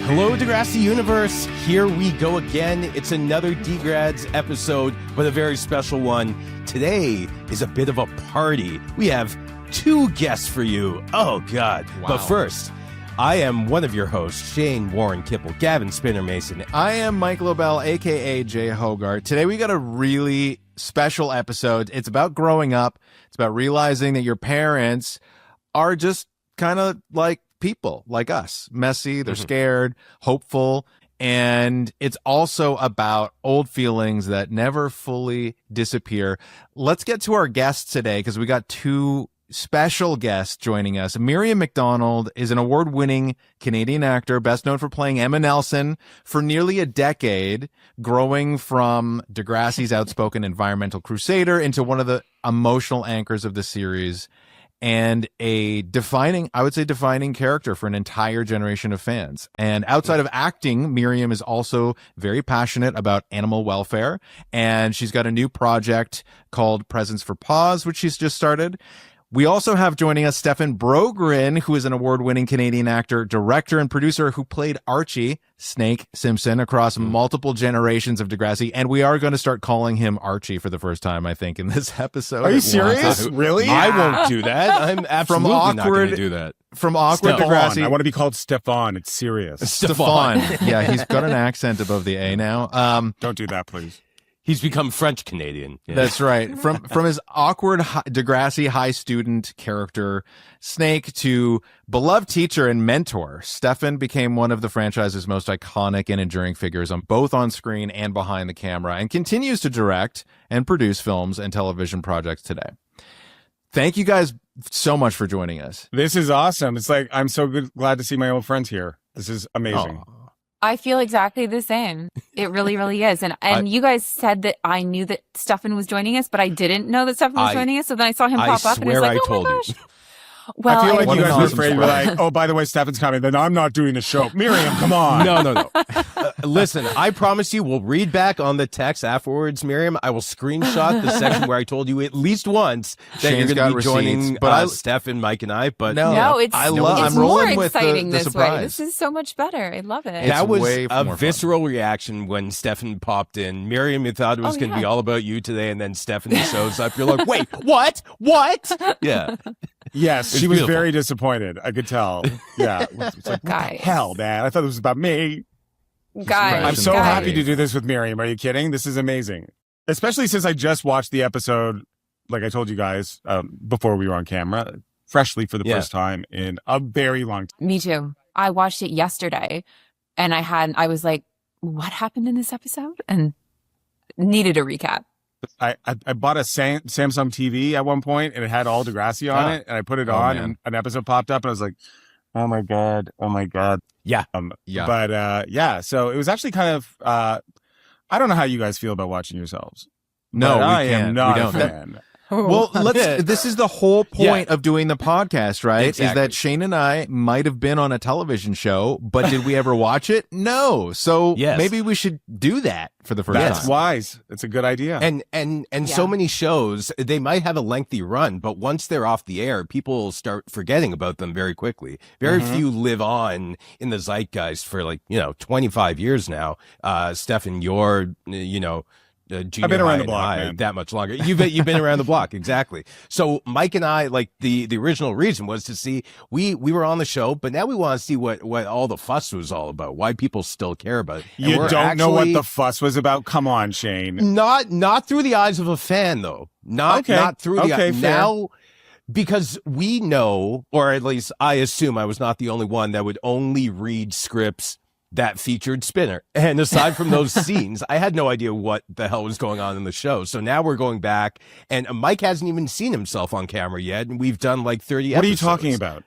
Hello, Degrassi Universe. Here we go again. It's another Degrads episode, but a very special one. Today is a bit of a party. We have two guests for you. Oh, God. Wow. But first, I am one of your hosts, Shane Warren Kipple, Gavin Spinner Mason. I am Mike Lobel, a.k.a. Jay Hogart. Today we got a really special episode. It's about growing up. It's about realizing that your parents are just kind of like people like us. Messy, they're scared, hopeful, and it's also about old feelings that never fully disappear. Let's get to our guests today because we got two special guests joining us. Miriam McDonald is an award-winning Canadian actor, best known for playing Emma Nelson for nearly a decade, growing from Degrassi's outspoken environmental crusader into one of the emotional anchors of the series, and a defining character for an entire generation of fans. And outside of acting, Miriam is also very passionate about animal welfare, and she's got a new project called Presents for Paws, which she's just started. We also have joining us Stefan Brogren, who is an award-winning Canadian actor, director, and producer who played Archie, Snake Simpson, across multiple generations of Degrassi. And we are going to start calling him Archie for the first time, I think, in this episode. Are you serious? Really? Yeah. I won't do that. I'm absolutely not going to do that. From awkward Degrassi. I want to be called Stefan. It's serious. Stefan. Yeah, he's got an accent above the A now. Don't do that, please. He's become French Canadian. Yeah. That's right. From his awkward Degrassi high student character, Snake, to beloved teacher and mentor, Stefan became one of the franchise's most iconic and enduring figures on both on screen and behind the camera, and continues to direct and produce films and television projects today. Thank you guys so much for joining us. This is awesome. It's like, I'm so glad to see my old friends here. This is amazing. Oh. I feel exactly the same. It really, really is. And you guys said that I knew that Stefan was joining us, but I didn't know that Stefan was joining us. So then I saw him pop up and I was like, oh my gosh. Well, I feel like you guys were afraid. You're like, oh, by the way, Stefan's coming. Then I'm not doing the show. Miriam, come on. No. Listen, I promise you we'll read back on the text afterwards, Miriam. I will screenshot the section where I told you at least once that you're going to be joining Stefan, Mike, and I. But it's more exciting the this way. This is so much better. I love it. That was a visceral reaction when Stefan popped in. Miriam, you thought it was going to be all about you today, and then Stefan shows up. You're like, wait, what? Yeah. Yes, she was very disappointed. I could tell. Yeah. It's like, what the hell, man? I thought it was about me. I'm so happy to do this with Miriam. Are you kidding? This is amazing. Especially since I just watched the episode, like I told you guys, before we were on camera, freshly for the first time in a very long time. Me too. I watched it yesterday and I was like, what happened in this episode? And needed a recap. I bought a Samsung TV at one point and it had all Degrassi on it, and I put it on and an episode popped up and I was like, oh my God. Yeah. But so it was actually kind of, I don't know how you guys feel about watching yourselves. No, I am not a fan. Well, this is the whole point of doing the podcast, right? Exactly. Is that Shane and I might have been on a television show, but did we ever watch it? No. So maybe we should do that for the first time. That's wise. It's a good idea. And so many shows, they might have a lengthy run, but once they're off the air, people start forgetting about them very quickly. Very few live on in the zeitgeist for 25 years now. Stefan, you're, I've been around the block, man. That much longer. You've been around the block, exactly. So Mike and I, like the original reason was to see we were on the show, but now we want to see what all the fuss was all about. Why people still care about it. And you don't know what the fuss was about? Come on, Shane. Not through the eyes of a fan, though. Not through the eyes. Now, because we know, or at least I assume I was not the only one that would only read scripts that featured Spinner. And aside from those scenes, I had no idea what the hell was going on in the show. So now we're going back, and Mike hasn't even seen himself on camera yet, and we've done like 30 episodes. What are you talking about?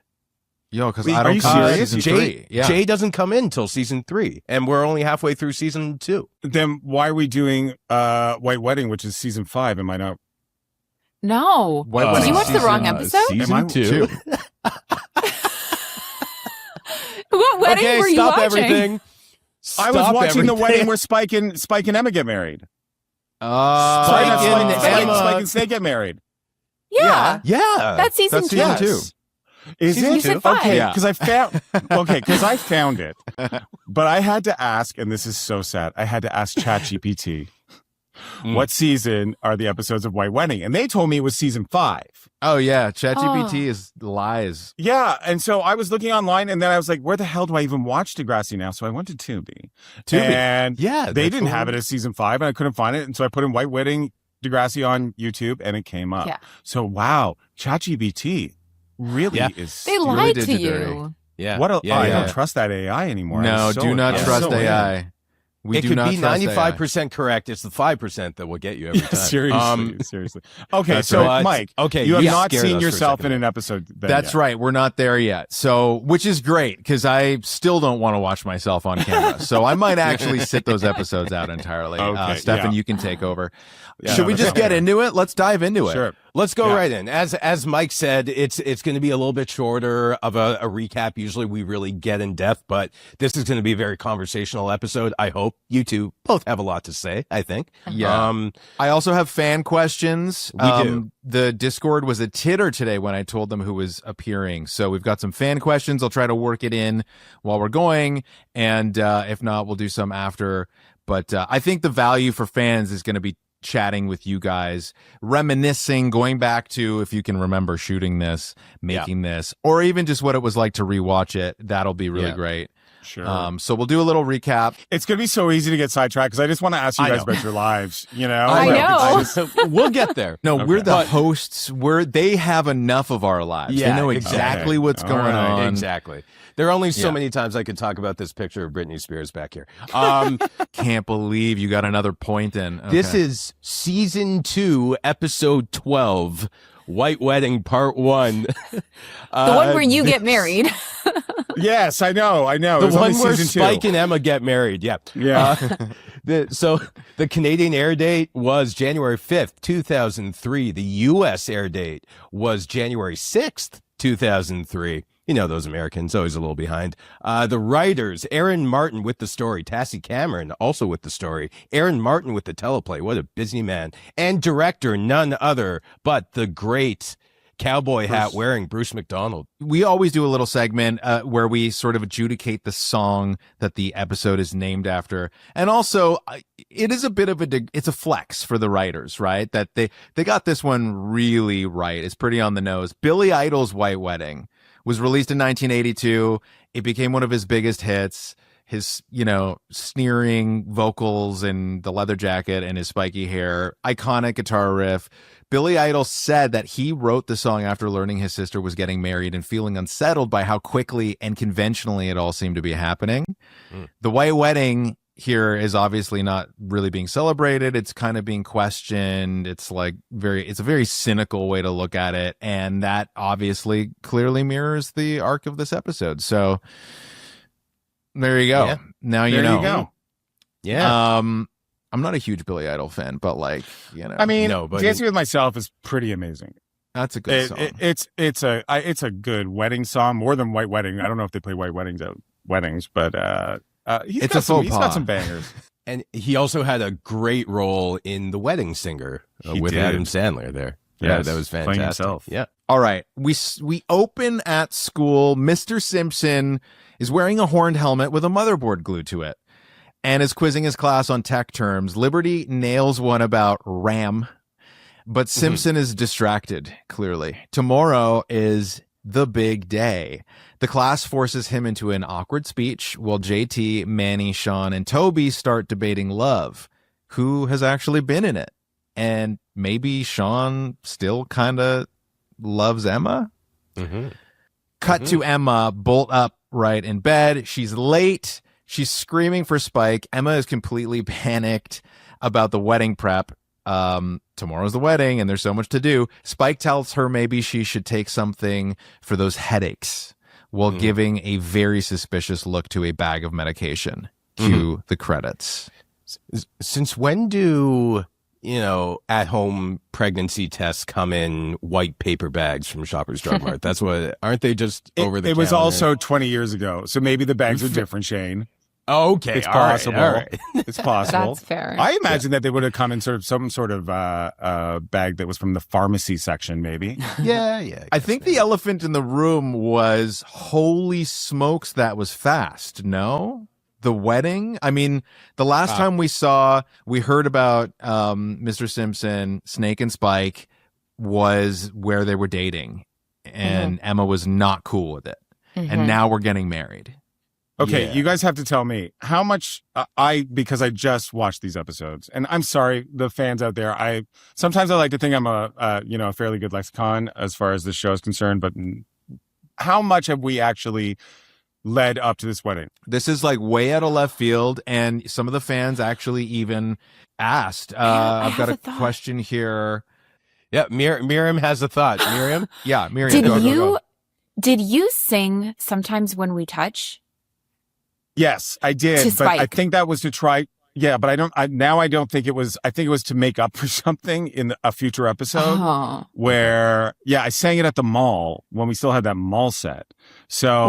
Yo, because I don't come season 3. Jay doesn't come in till season 3, and we're only halfway through season 2. Then why are we doing White Wedding, which is season 5? Am I not? No. Did you watch the wrong episode? Season 2. What wedding were you watching? Everything. I was watching the wedding where Spike and Emma get married. Spike and Snake get married. Yeah. Yeah. That's season 2. Is it? You said 5. Okay, because I found it. But I had to ask, and this is so sad, I had to ask ChatGPT, what season are the episodes of White Wedding? And they told me it was season 5. Oh, yeah. ChatGPT is lies. Yeah. And so I was looking online, and then I was like, where the hell do I even watch Degrassi now? So I went to Tubi. And they didn't have it as season 5, and I couldn't find it. And so I put in White Wedding Degrassi on YouTube, and it came up. Yeah. So, wow, ChatGPT really is... They lied to you. Dirty. Yeah. I don't trust that AI anymore. No, do not trust AI. It could be 95% correct. It's the 5% that will get you every time. Seriously. Okay, so right. Mike, okay, you have not seen yourself in an episode. That's right. We're not there yet. So, which is great because I still don't want to watch myself on camera. So I might actually sit those episodes out entirely. Okay, Stefan, you can take over. Yeah, Should we just get into it? Let's dive into it. Sure. Let's go right in. As Mike said, it's going to be a little bit shorter of a recap. Usually we really get in depth, but this is going to be a very conversational episode. I hope you two both have a lot to say, I think. Yeah. I also have fan questions. We do. The Discord was a titter today when I told them who was appearing. So we've got some fan questions. I'll try to work it in while we're going. And if not, we'll do some after. But I think the value for fans is going to be chatting with you guys, reminiscing, going back to, if you can remember shooting this, making this, or even just what it was like to rewatch it. That'll be really great. Sure. So we'll do a little recap. It's going to be so easy to get sidetracked because I just want to ask you guys about your lives. You know, I know. We'll get there. No, we're the hosts. They have enough of our lives. Yeah, they know exactly what's going on. Exactly. There are only so many times I could talk about this picture of Britney Spears back here. Can't believe you got another point in. Okay. This is season 2, episode 12, White Wedding Part 1. The one where you get married. Yes, I know. The one where Spike and Emma get married. Yeah. So the Canadian air date was January 5th, 2003. The U.S. air date was January 6th, 2003. You know, those Americans, always a little behind. The writers, Aaron Martin with the story, Tassie Cameron also with the story, Aaron Martin with the teleplay, what a busy man, and director, none other but the great cowboy hat wearing Bruce McDonald. We always do a little segment where we sort of adjudicate the song that the episode is named after. And also, it is a bit of it's a flex for the writers, right? That they got this one really right. It's pretty on the nose. Billy Idol's White Wedding was released in 1982. It became one of his biggest hits. His, sneering vocals and the leather jacket and his spiky hair, iconic guitar riff. Billy Idol said that he wrote the song after learning his sister was getting married and feeling unsettled by how quickly and conventionally it all seemed to be happening. The White Wedding here is obviously not really being celebrated. It's kind of being questioned. It's it's a very cynical way to look at it. And that obviously clearly mirrors the arc of this episode. So there you go. Yeah. Now you know. There you go. Yeah. I'm not a huge Billy Idol fan, but I mean, Dancing with Myself is pretty amazing. That's a good song. It's a good wedding song, more than White Wedding. I don't know if they play White Weddings at weddings, but he's got some bangers. And he also had a great role in The Wedding Singer with Adam Sandler there. Yeah, that was fantastic. Playing himself. Yeah. All right. We open at school. Mr. Simpson is wearing a horned helmet with a motherboard glued to it and is quizzing his class on tech terms. Liberty nails one about RAM, but Simpson is distracted, clearly. Tomorrow is the big day. The class forces him into an awkward speech while JT, Manny, Sean, and Toby start debating love. Who has actually been in it? And maybe Sean still kind of loves Emma? Cut to Emma, bolt upright in bed. She's late. She's screaming for Spike. Emma is completely panicked about the wedding prep. Tomorrow's the wedding and there's so much to do. Spike tells her maybe she should take something for those headaches while giving a very suspicious look to a bag of medication. Cue the credits. Since when do, at-home pregnancy tests come in white paper bags from Shoppers Drug Mart? That's what, aren't they just over the counter? It was also 20 years ago, so maybe the bags are different, Shane. Okay, it's possible. All right. It's possible. That's fair. I imagine that they would have come in some sort of bag that was from the pharmacy section, maybe. Yeah. I think the elephant in the room was, holy smokes, that was fast. No? The wedding? I mean, the last time we heard about Mr. Simpson, Snake and Spike was where they were dating, and Emma was not cool with it. And now we're getting married. Okay, you guys have to tell me how much because I just watched these episodes, and I'm sorry, the fans out there. Sometimes I like to think I'm a fairly good lexicon as far as this show is concerned, but how much have we actually led up to this wedding? This is like way out of left field, and some of the fans actually even asked. I've got a question here. Yeah, Miriam has a thought. Miriam? Yeah, Miriam. Did you sing Sometimes When We Touch? Yes, I did, but I think that was to try. Yeah, but I don't think it was. I think it was to make up for something in a future episode where, I sang it at the mall when we still had that mall set. So,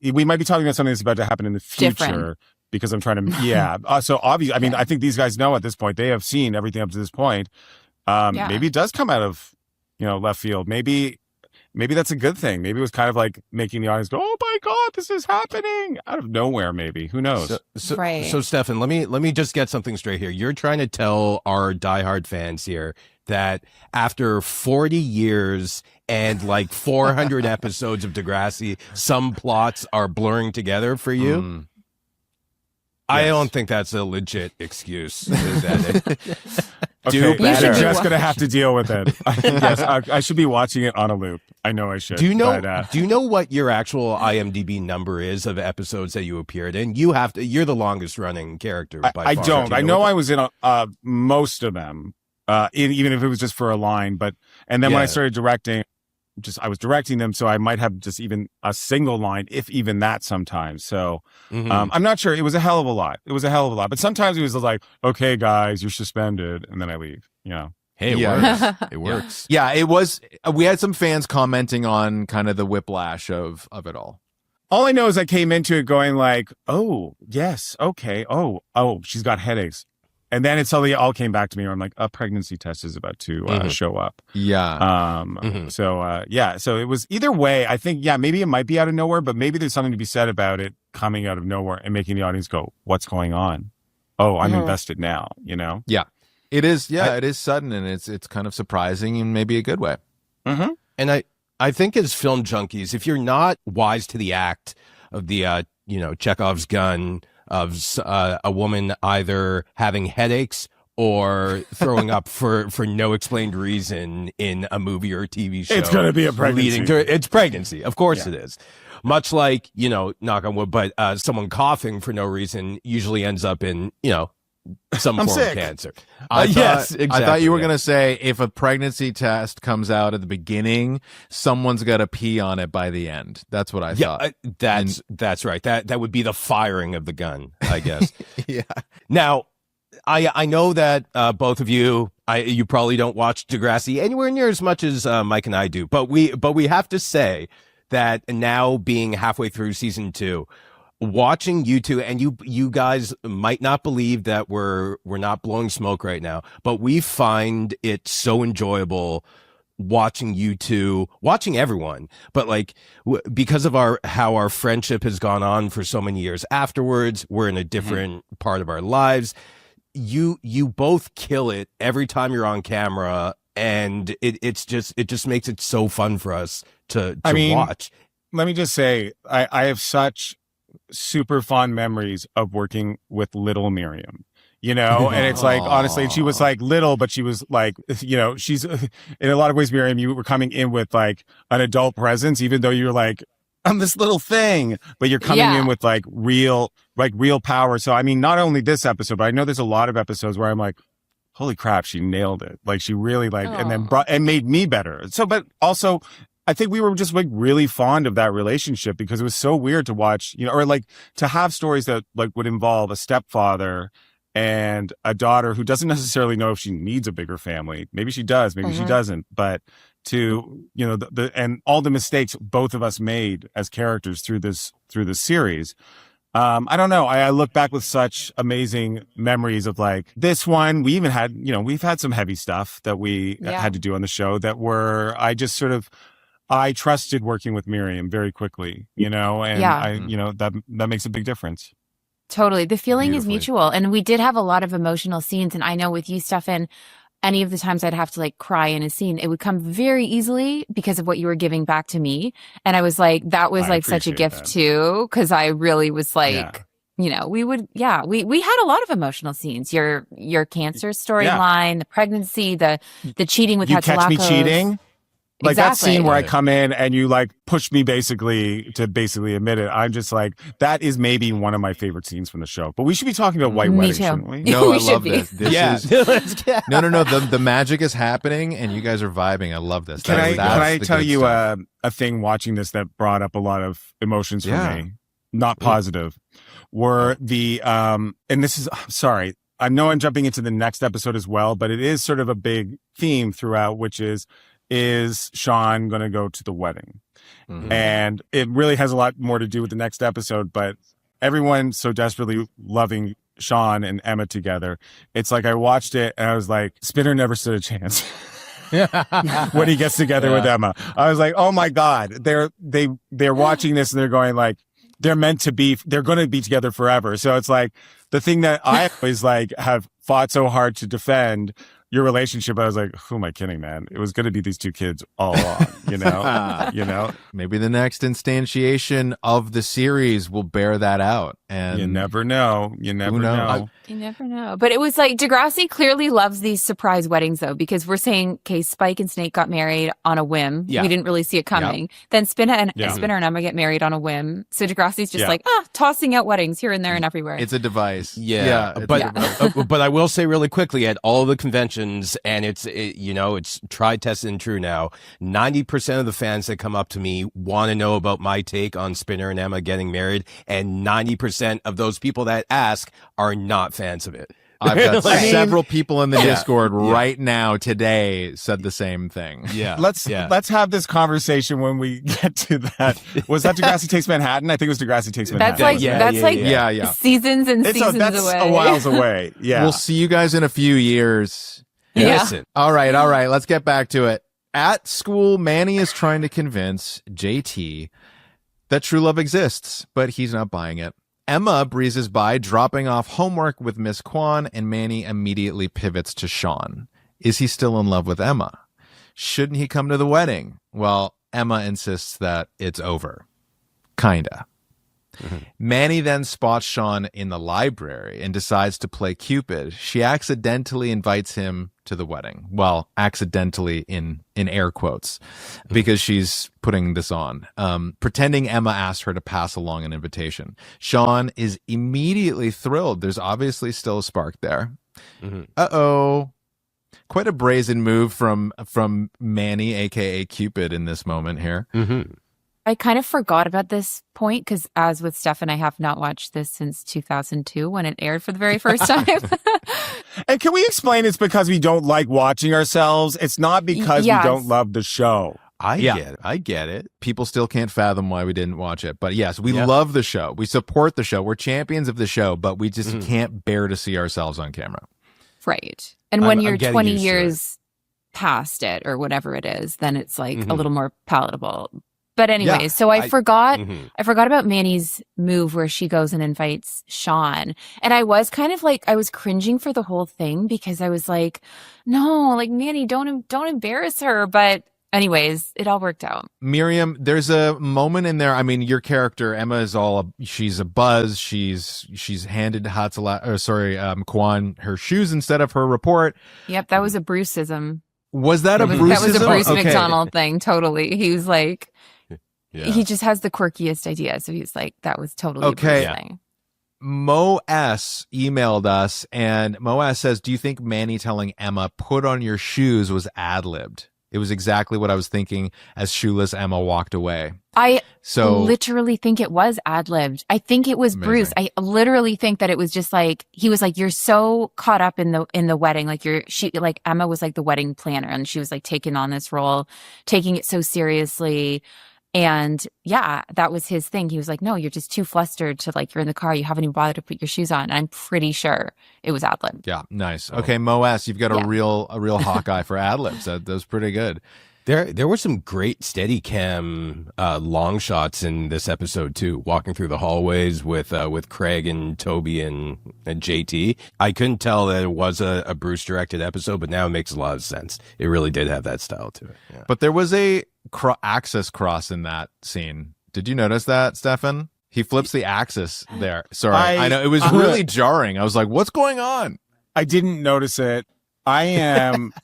we might be talking about something that's about to happen in the future because I'm trying to. So obviously, I mean, I think these guys know at this point. They have seen everything up to this point. Maybe it does come out of left field. Maybe that's a good thing. Maybe it was kind of like making the audience go, "Oh my God, this is happening!" out of nowhere. Maybe, who knows? So Stefan, let me just get something straight here. You're trying to tell our diehard fans here that after 40 years and like 400 episodes of Degrassi, some plots are blurring together for you. I don't think that's a legit excuse. Is that it? Okay, you're just going to have to deal with it. Yes, I should be watching it on a loop. I know I should. Do you know what your actual IMDb number is of episodes that you appeared in? You're the longest running character by far. I don't. I know I was in most of them, even if it was just for a line. And then when I started directing, I was directing them, so I might have just even a single line, if even that sometimes. So I'm not sure. It was a hell of a lot. But sometimes it was like, okay, guys, you're suspended. And then I leave, Hey, it works. It works. Yeah, it was. We had some fans commenting on kind of the whiplash of it all. All I know is I came into it going like, oh, yes, okay. Oh, she's got headaches. And then it suddenly all came back to me where I'm like, a pregnancy test is about to show up. Yeah. So it was either way. I think, maybe it might be out of nowhere, but maybe there's something to be said about it coming out of nowhere and making the audience go, what's going on? Oh, I'm invested now, Yeah. It is. Yeah, it is sudden, and it's kind of surprising in maybe a good way. And I think as film junkies, if you're not wise to the act of the, Chekhov's gun, of a woman either having headaches or throwing up for no explained reason in a movie or a TV show. It's going to be a pregnancy. It's pregnancy. Of course it is. Much like, knock on wood, but someone coughing for no reason usually ends up in, some form of cancer. Yes, exactly. I thought you were going to say if a pregnancy test comes out at the beginning, someone's got to pee on it by the end. That's what I thought. That's right. That would be the firing of the gun, I guess. Yeah. Now, I know that both of you, you probably don't watch Degrassi anywhere near as much as Mike and I do, but we have to say that now being halfway through season 2, watching you two, and you guys might not believe that we're not blowing smoke right now, but we find it so enjoyable watching you two, watching everyone, but like because of how our friendship has gone on for so many years afterwards, we're in a different part of our lives. You both kill it every time you're on camera, and it just makes it so fun for us to watch. Let me just say, I have such super fond memories of working with little Miriam, and it's like, honestly, she was like little, but she was like, she's in a lot of ways, Miriam, you were coming in with like an adult presence, even though you're like, I'm this little thing, but you're coming in with like real power. So, I mean, not only this episode, but I know there's a lot of episodes where I'm like, holy crap, she nailed it. Like she really and then made me better. So, but also, I think we were just like really fond of that relationship because it was so weird to watch, or like to have stories that like would involve a stepfather and a daughter who doesn't necessarily know if she needs a bigger family. Maybe she does, maybe she doesn't, but to, and all the mistakes both of us made as characters through this series. I don't know. I look back with such amazing memories of like this one. We even had, we've had some heavy stuff that we had to do on the show that I trusted working with Miriam very quickly, and that makes a big difference. Totally. The feeling is mutual. And we did have a lot of emotional scenes. And I know with you, Stefan, any of the times I'd have to like cry in a scene, it would come very easily because of what you were giving back to me. And I was like, that was like such a gift too. Cause I really was like, we had a lot of emotional scenes. Your cancer storyline, the pregnancy, the cheating with Hatzilakos. You catch me cheating? Like exactly. That scene where I come in and you like push me basically to admit it. I'm just like, that is maybe one of my favorite scenes from the show. But we should be talking about White Wedding, shouldn't we? No, we I love this. This is no. The magic is happening and you guys are vibing. I love this. Can I tell you a thing watching this that brought up a lot of emotions for me? Not positive. Were the and this is sorry. I know I'm jumping into the next episode as well, but it is sort of a big theme throughout, which is Sean going to go to the wedding? Mm-hmm. And it really has a lot more to do with the next episode, but everyone so desperately loving Sean and Emma together. It's like I watched it and I was like, Spinner never stood a chance. When he gets together with Emma, I was like, oh my God, they're watching this and they're going like, they're going to be together forever. So it's like the thing that I always like have fought so hard to defend your relationship. I was like, who am I kidding, man? It was going to be these two kids all along, Maybe the next instantiation of the series will bear that out. And you never know. You never know. But it was like Degrassi clearly loves these surprise weddings, though, because we're saying, okay, Spike and Snake got married on a whim. Yeah. We didn't really see it coming. Yep. Then Spinner and Emma get married on a whim. So Degrassi's just tossing out weddings here and there and everywhere. It's a device. But I will say really quickly, at all the conventions, and it's tried, tested, and true now, 90% of the fans that come up to me want to know about my take on Spinner and Emma getting married, and 90% of those people that ask are not fans of it. I've got several people in the Discord right now today said the same thing. Yeah. Let's have this conversation when we get to that. Was that Degrassi Takes Manhattan? I think it was Degrassi Takes Manhattan. That's seasons and seasons that's away. A whiles away. Yeah. We'll see you guys in a few years. Yeah. Listen. All right. Let's get back to it. At school, Manny is trying to convince JT that true love exists, but he's not buying it. Emma breezes by, dropping off homework with Miss Kwan, and Manny immediately pivots to Sean. Is he still in love with Emma? Shouldn't he come to the wedding? Well, Emma insists that it's over. Kinda. Mm-hmm. Manny then spots Sean in the library and decides to play Cupid. She accidentally invites him to the wedding. Well, accidentally in air quotes, because she's putting this on, pretending Emma asked her to pass along an invitation. Sean is immediately thrilled. There's obviously still a spark there. Mm-hmm. Uh-oh. Quite a brazen move from Manny, aka Cupid, in this moment here. Mm-hmm. I kind of forgot about this point because, as with Stefan, I have not watched this since 2002 when it aired for the very first time. And can we explain it's because we don't like watching ourselves? It's not because we don't love the show. I get it. People still can't fathom why we didn't watch it. But yes, we love the show. We support the show. We're champions of the show, but we just can't bear to see ourselves on camera. Right. And when you're 20 years past it or whatever it is, then it's like a little more palatable. But anyways, so I forgot about Manny's move where she goes and invites Sean. And I was kind of like, I was cringing for the whole thing because I was like, no, like Manny, don't embarrass her. But anyways, it all worked out. Miriam, there's a moment in there. I mean, your character, Emma, is she's a buzz. She's handed Kwan her shoes instead of her report. Yep. That was a Bruceism. Was that a Bruceism? That was a Bruce McDonald thing. Totally. He was like, he just has the quirkiest idea. So he's like, that was totally a Bruce thing. Mo S emailed us, and Mo S says, do you think Manny telling Emma, put on your shoes, was ad-libbed? It was exactly what I was thinking as shoeless Emma walked away. I literally think it was ad-libbed. I think it was amazing. Bruce. I literally think that it was just like, he was like, you're so caught up in the wedding. Like Emma was like the wedding planner, and she was like taking on this role, taking it so seriously. And yeah, that was his thing. He was like, no, you're just too flustered to like, you're in the car. You haven't even bothered to put your shoes on. And I'm pretty sure it was ad-lib. Yeah. Nice. Okay. Mo S, you've got a real Hawkeye for ad-libs. That was pretty good. There were some great Steadicam long shots in this episode too, walking through the hallways with Craig and Toby and JT. I couldn't tell that it was a Bruce directed episode, but now it makes a lot of sense. It really did have that style to it. Yeah. But there was a axis cross in that scene. Did you notice that, Stefan? He flips the axis there. Sorry, I know it was really jarring. I was like, "What's going on?" I didn't notice it. I am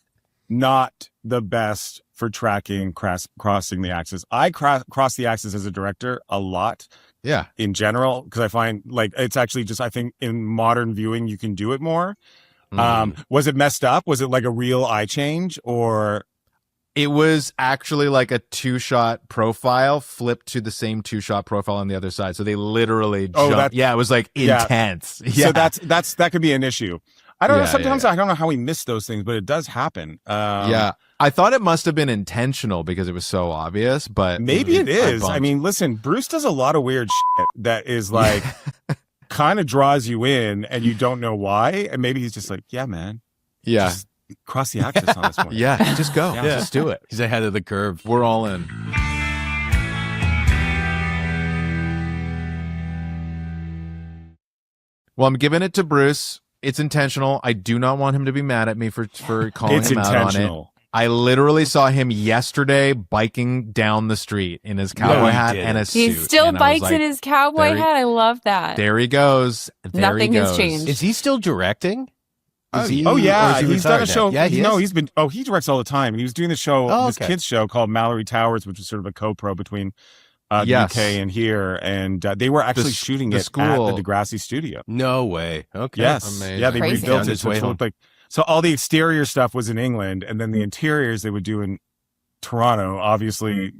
not the best for tracking crossing the axis. I cross the axis as a director a lot. Yeah. In general, because I find like it's actually just, I think in modern viewing, you can do it more. Was it messed up? Was it like a real eye change, or? It was actually like a 2-shot profile flipped to the same 2-shot profile on the other side. So they literally jumped. Yeah, it was like intense. Yeah. So that could be an issue. I don't know. Sometimes I don't know how we miss those things, but it does happen. Yeah. I thought it must have been intentional because it was so obvious, but maybe it is. I mean, listen, Bruce does a lot of weird shit that is like kind of draws you in and you don't know why. And maybe he's just like, yeah, man. Yeah. Just cross the axis on this one. Yeah. Just go. Yeah. Just do it. He's ahead of the curve. We're all in. Well, I'm giving it to Bruce. It's intentional. I do not want him to be mad at me for calling him out on it. I literally saw him yesterday biking down the street in his cowboy hat and a suit. He still bikes in his cowboy hat. I love that. There he goes. Nothing has changed. Is he still directing? He's done a show. Yeah, he directs all the time. He was doing the show, this kids show called Mallory Towers, which was sort of a co-pro between the UK and here, and they were actually shooting it at the Degrassi studio. No way. Okay. Yes. Amazing. Yeah, they Crazy. rebuilt it so it looked like. So all the exterior stuff was in England, and then the interiors they would do in Toronto. Obviously,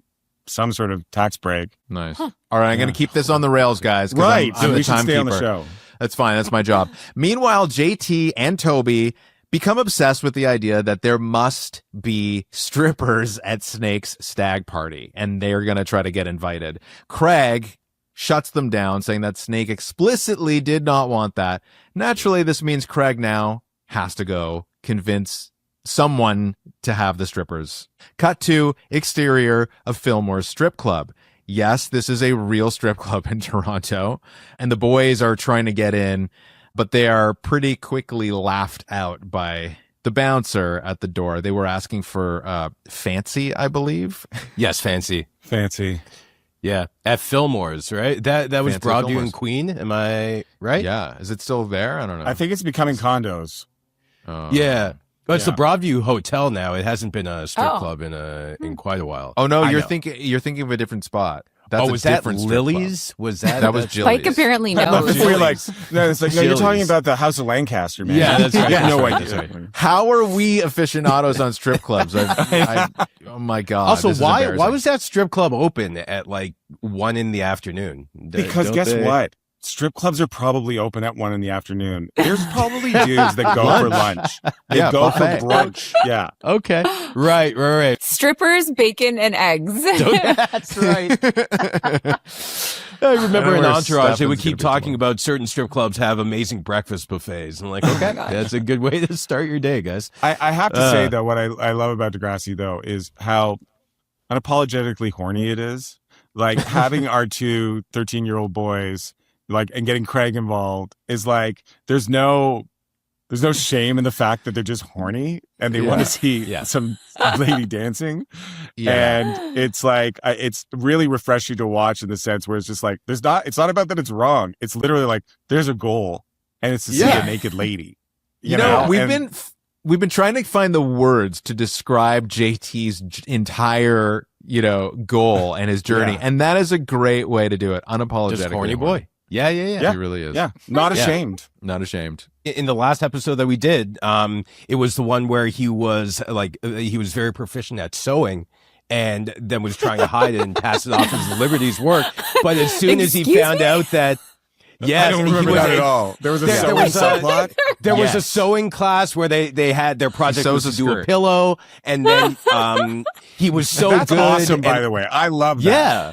some sort of tax break. Nice. All right, I'm going to keep this on the rails, guys. Right. I'm we the should stay on the timekeeper. show. That's fine. That's my job. Meanwhile, JT and Toby become obsessed with the idea that there must be strippers at Snake's stag party, and they're going to try to get invited. Craig shuts them down, saying that Snake explicitly did not want that. Naturally, this means Craig now has to go convince someone to have the strippers. Cut to exterior of Fillmore's strip club. Yes, this is a real strip club in Toronto, and the boys are trying to get in, but they are pretty quickly laughed out by the bouncer at the door. They were asking for Fancy, I believe. Yes, Fancy. Yeah, at Fillmore's, right? That was Broadview and Queen. Am I right? Yeah. Is it still there? I don't know. I think it's becoming condos. Yeah. But it's the Broadview Hotel now. It hasn't been a strip club in quite a while. Oh no, you're thinking of a different spot. That's was that Lily's? Was that was Jilly's? Spike apparently knows. We're like, no, it's like, no, you're talking about the House of Lancaster, man. Yeah, that's right. No idea. How are we aficionados on strip clubs? Oh my god! Also, why was that strip club open at like 1 p.m? Because guess what? Strip clubs are probably open at 1 p.m. There's probably dudes that go for lunch. They go for brunch. Yeah. Okay. Right. Strippers, bacon, and eggs. That's right. I remember in Entourage, they would keep talking about certain strip clubs have amazing breakfast buffets. I'm like, okay, that's a good way to start your day, guys. I have to say, though, what I love about Degrassi, though, is how unapologetically horny it is. Like having our two 13-year-old boys and getting Craig involved is like there's no shame in the fact that they're just horny and they want to see some lady dancing. And it's like it's really refreshing to watch in the sense where it's just like it's not about that it's wrong. It's literally like there's a goal and it's to see a naked lady. You know we've been trying to find the words to describe JT's entire goal and his journey, and that is a great way to do it. Unapologetic, just horny boy. Yeah. He really is. Yeah. Not ashamed. Not ashamed. In the last episode that we did, it was the one where he was very proficient at sewing and then was trying to hide it and pass it off as Liberty's work. But as soon as he found out that Yes, I don't remember that at all. There was a sewing subplot. There was a sewing class where they had their project was to do a pillow, and then he was so That's good. Awesome, by the way. I love that. Yeah.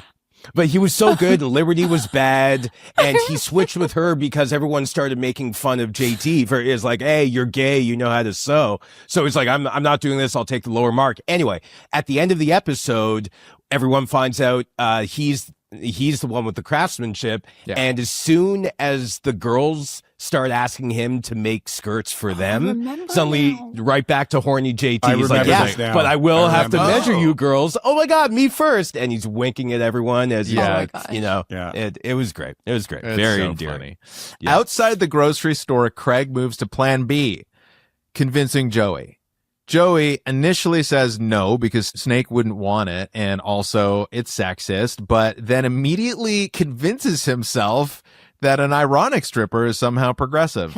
But he was so good, and Liberty was bad, and he switched with her because everyone started making fun of JT for is like, hey, you're gay, you know how to sew. So he's like, I'm not doing this, I'll take the lower mark. Anyway, at the end of the episode, everyone finds out he's the one with the craftsmanship, and as soon as the girls start asking him to make skirts for them, suddenly right back to horny JT. He's like, but I will have to measure you girls. Oh my God, me first. And he's winking at everyone as he's it was great. It was great. It's very so endearing. Funny. Yeah. Outside the grocery store, Craig moves to plan B, convincing Joey. Joey initially says no because Snake wouldn't want it, and also it's sexist, but then immediately convinces himself that an ironic stripper is somehow progressive.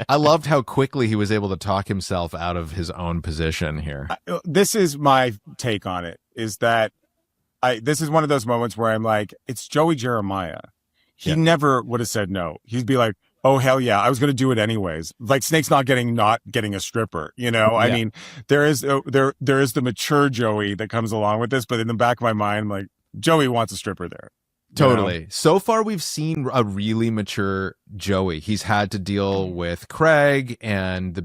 I loved how quickly he was able to talk himself out of his own position here. This is my take on it, is that this is one of those moments where I'm like, it's Joey Jeremiah. He never would have said no. He'd be like, oh, hell yeah, I was going to do it anyways. Like Snake's not getting a stripper, you know? I mean, there is the mature Joey that comes along with this, but in the back of my mind, I'm like, Joey wants a stripper there. Totally. So far, we've seen a really mature Joey. He's had to deal with Craig and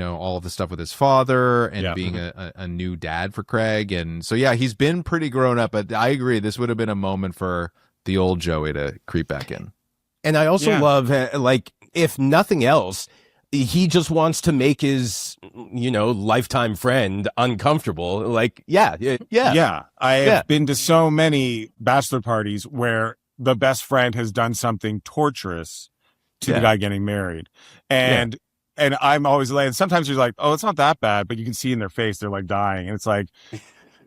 all of the stuff with his father and being a new dad for Craig. And so, he's been pretty grown up, but I agree. This would have been a moment for the old Joey to creep back in. And I also love, if nothing else, he just wants to make his, lifetime friend uncomfortable. Like, I have been to so many bachelor parties where the best friend has done something torturous to the guy getting married. And I'm always like, sometimes you're like, oh, it's not that bad, but you can see in their face, they're like dying. And it's like,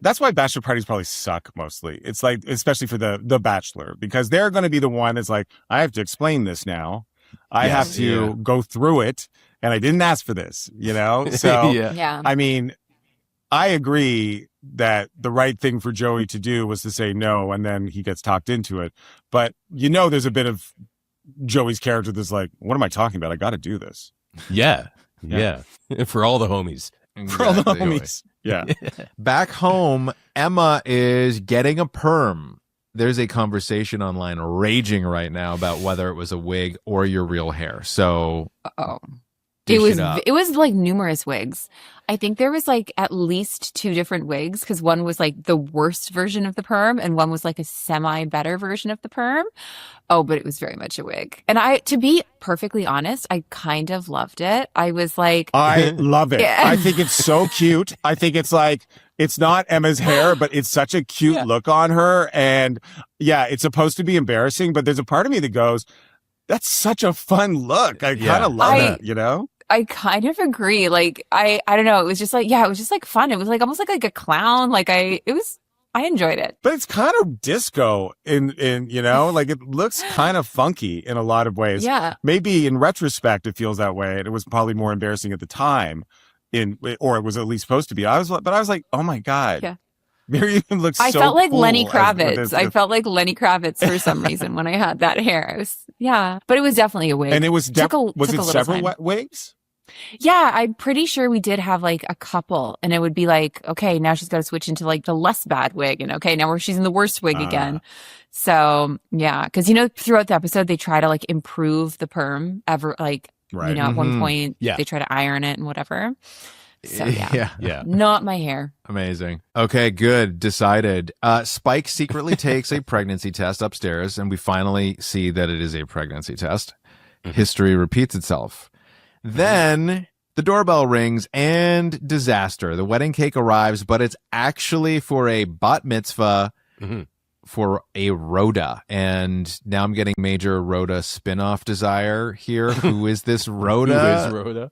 that's why bachelor parties probably suck mostly. It's like, especially for the bachelor, because they're going to be the one that's like, I have to explain this now. I have to go through it, and I didn't ask for this, So, I mean, I agree that the right thing for Joey to do was to say no, and then he gets talked into it. But, there's a bit of Joey's character that's like, what am I talking about? I got to do this. Yeah. For all the homies. For all the homies. Yeah. Back home, Emma is getting a perm. There's a conversation online raging right now about whether it was a wig or your real hair. So it was like numerous wigs. I think there was like at least 2 different wigs, because one was like the worst version of the perm and one was like a semi better version of the perm. Oh, but it was very much a wig. And to be perfectly honest, I kind of loved it. I was like, I love it. I think it's so cute. I think it's like, it's not Emma's hair, but it's such a cute look on her. And it's supposed to be embarrassing, but there's a part of me that goes, that's such a fun look. I kind of love it, I kind of agree. Like, I don't know. It was just like, it was just like fun. It was like almost like a clown. Like I enjoyed it. But it's kind of disco in like it looks kind of funky in a lot of ways. Yeah. Maybe in retrospect, it feels that way. And it was probably more embarrassing at the time or it was at least supposed to be. I was like, oh my God. Yeah. Miriam looks I so felt like cool Lenny Kravitz. I felt like Lenny Kravitz for some reason when I had that hair. But it was definitely a wig. And it was, was it several wigs? Yeah, I'm pretty sure we did have like a couple, and it would be like, okay, now she's got to switch into like the less bad wig, and okay, now she's in the worst wig again. So because throughout the episode they try to like improve the perm at one point they try to iron it and whatever. So not my hair. Amazing. Okay, good. Decided. Spike secretly takes a pregnancy test upstairs, and we finally see that it is a pregnancy test. History repeats itself. Then the doorbell rings and disaster. The wedding cake arrives, but it's actually for a bat mitzvah for a Rhoda. And now I'm getting major Rhoda spinoff desire here. Who is this Rhoda? Who is Rhoda?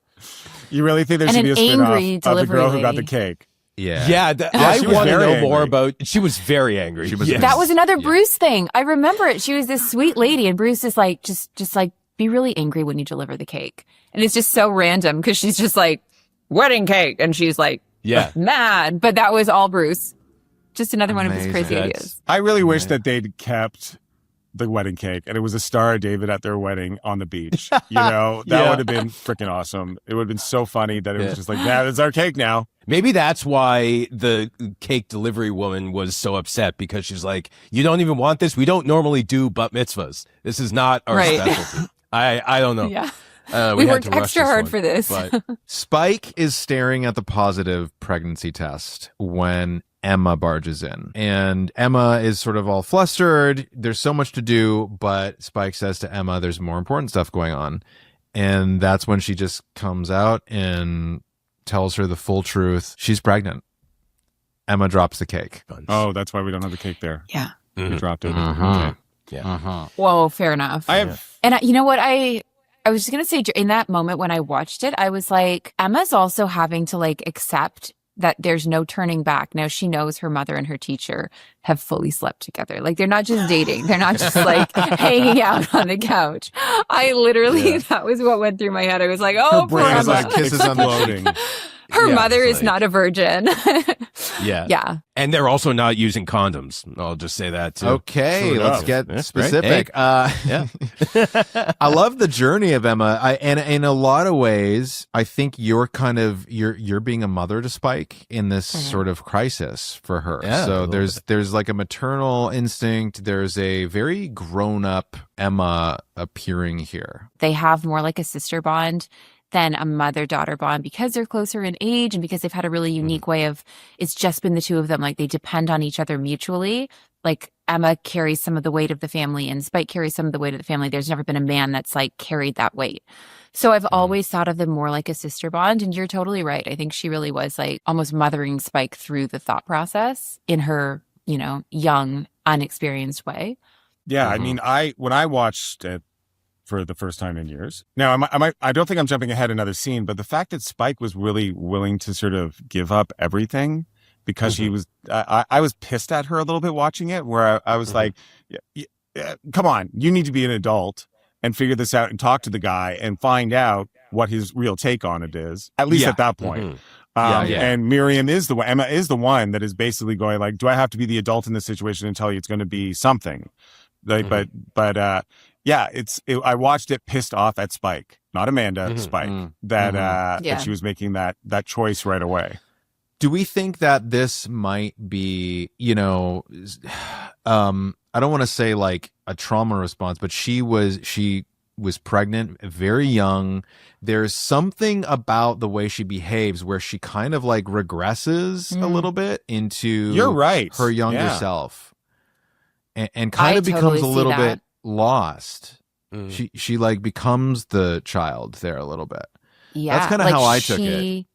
You really think there should be a spinoff of the girl who got the cake? Yeah. I want to know more about. She was very angry. That was another Bruce thing. I remember it. She was this sweet lady, and Bruce is like, just like, be really angry when you deliver the cake. And it's just so random because she's just like, wedding cake. And she's like, mad. But that was all Bruce. Just another one of his crazy ideas. I really wish that they'd kept the wedding cake and it was a Star of David at their wedding on the beach. You know, that would have been freaking awesome. It would have been so funny that it was just like, that's our cake now. Maybe that's why the cake delivery woman was so upset, because she's like, you don't even want this? We don't normally do bat mitzvahs. This is not our specialty. I don't know. Yeah. We worked extra hard for this. But Spike is staring at the positive pregnancy test when Emma barges in. And Emma is sort of all flustered. There's so much to do, but Spike says to Emma, there's more important stuff going on. And that's when she just comes out and tells her the full truth. She's pregnant. Emma drops the cake. Oh, that's why we don't have the cake there. Yeah. We dropped it. Okay. Yeah. Well, fair enough. And you know what? I was just going to say, in that moment when I watched it, I was like, Emma's also having to like accept that there's no turning back. Now she knows her mother and her teacher have fully slept together. Like, they're not just dating. They're not just like hanging out on the couch. I literally, that was what went through my head. I was like, oh, her brain is like kisses on the loading. Her mother is not a virgin. Yeah. And they're also not using condoms. I'll just say that too. Okay, let's get specific. Right? Hey. I love the journey of Emma. And in a lot of ways, I think you're being a mother to Spike in this sort of crisis for her. Yeah, so there's like a maternal instinct. There's a very grown up Emma appearing here. They have more like a sister bond than a mother-daughter bond, because they're closer in age and because they've had a really unique way of, it's just been the two of them. Like, they depend on each other mutually. Like, Emma carries some of the weight of the family and Spike carries some of the weight of the family. There's never been a man that's like carried that weight. So I've always thought of them more like a sister bond. And you're totally right. I think she really was like almost mothering Spike through the thought process in her, young, unexperienced way. Yeah. I mean, when I watched it for the first time in years. Now, I don't think I'm jumping ahead another scene, but the fact that Spike was really willing to sort of give up everything because she was, I was pissed at her a little bit watching it, where I was like, come on, you need to be an adult and figure this out and talk to the guy and find out what his real take on it is, at least at that point. And Miriam is Emma is the one that is basically going like, do I have to be the adult in this situation and tell you it's going to be something? Like, but I watched it pissed off at Spike, not Amanda, Spike, that she was making that choice right away. Do we think that this might be, I don't want to say like a trauma response, but she was pregnant, very young. There's something about the way she behaves where she kind of like regresses a little bit into her younger self, and kind of becomes a little bit lost. She like becomes the child there a little bit. Yeah, that's kind of like how I took it.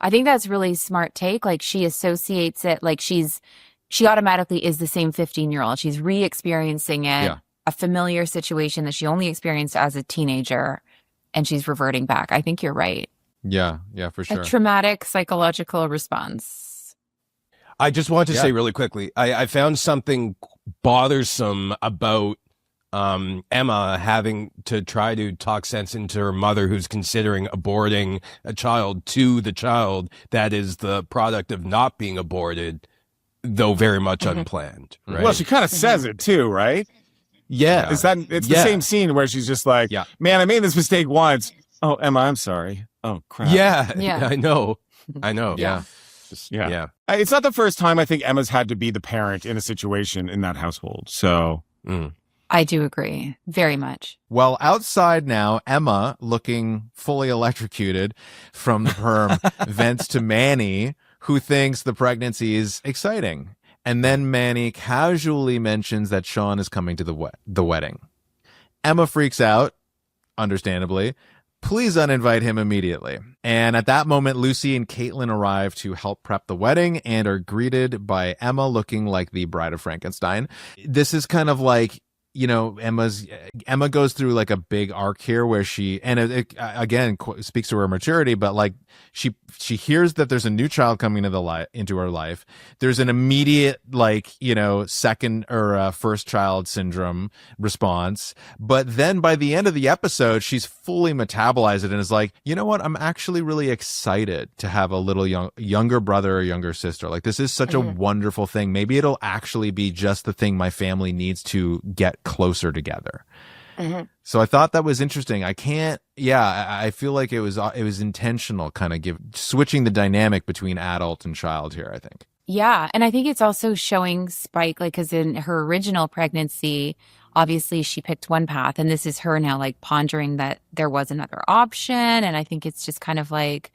I think that's really smart take. Like, she associates it like she automatically is the same 15-year-old. She's re-experiencing it, a familiar situation that she only experienced as a teenager, and she's reverting back. I think you're right. Yeah, for sure. A traumatic psychological response. I just want to say really quickly, I found something bothersome about Emma having to try to talk sense into her mother, who's considering aborting a child, to the child that is the product of not being aborted, though very much unplanned. Right? Well, she kind of says it too, right? Yeah. It's the same scene where she's just like, man, I made this mistake once. Oh, Emma, I'm sorry. Oh, crap. Yeah. I know. Yeah. It's not the first time I think Emma's had to be the parent in a situation in that household. So I do agree very much. Well, outside now, Emma, looking fully electrocuted from the perm, vents to Manny, who thinks the pregnancy is exciting. And then Manny casually mentions that Sean is coming to the wedding. Emma freaks out, understandably. Please uninvite him immediately. And at that moment, Lucy and Caitlin arrive to help prep the wedding and are greeted by Emma looking like the Bride of Frankenstein. This is kind of like, Emma goes through like a big arc here where she, and it again speaks to her maturity, but like she hears that there's a new child coming into her life. There's an immediate second or first child syndrome response, but then by the end of the episode, she's fully metabolized it and is like, you know what? I'm actually really excited to have a little younger brother or younger sister. Like, this is such a wonderful thing. Maybe it'll actually be just the thing my family needs to get like closer together. So I thought that was interesting. I feel like it was intentional, kind of switching the dynamic between adult and child here, I think. Yeah. And I think it's also showing Spike, like, because in her original pregnancy, obviously she picked one path, and this is her now like pondering that there was another option. And I think it's just kind of like,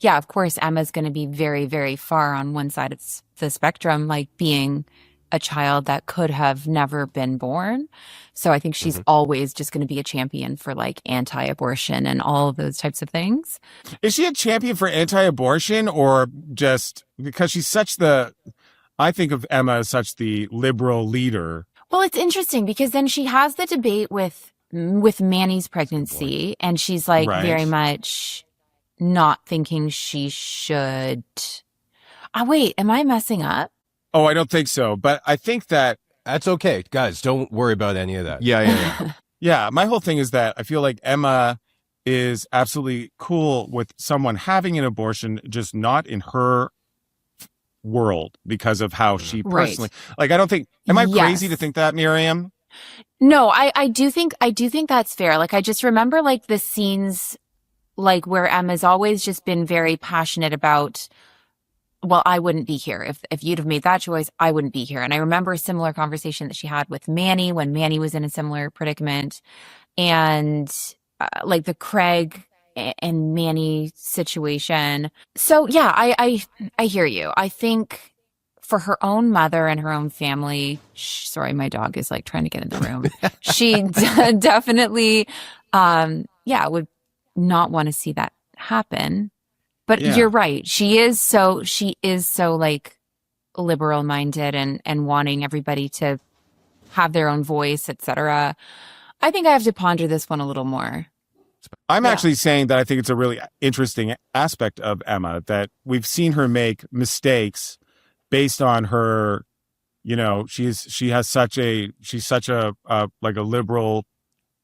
yeah, of course, Emma's going to be very, very far on one side of the spectrum, like being a child that could have never been born. So I think she's always just going to be a champion for like anti-abortion and all of those types of things. Is she a champion for anti-abortion, or just because she's I think of Emma as such the liberal leader? Well, it's interesting because then she has the debate with Manny's pregnancy, and she's like very much not thinking she should. Wait, am I messing up? Oh, I don't think so. But I think that's okay. Guys, don't worry about any of that. Yeah. Yeah, my whole thing is that I feel like Emma is absolutely cool with someone having an abortion, just not in her world because of how she personally, like, I don't think, am I crazy to think that, Miriam? No, I do think that's fair. Like, I just remember like the scenes like where Emma's always just been very passionate about, well, I wouldn't be here. If you'd have made that choice, I wouldn't be here. And I remember a similar conversation that she had with Manny when Manny was in a similar predicament. And like the Craig and Manny situation. So yeah, I hear you. I think for her own mother and her own family, sorry, my dog is like trying to get in the room. She definitely, would not want to see that happen. But you're right. She is so like liberal minded and wanting everybody to have their own voice, etc. I think I have to ponder this one a little more. I'm actually saying that I think it's a really interesting aspect of Emma, that we've seen her make mistakes based on her, she's such a like a liberal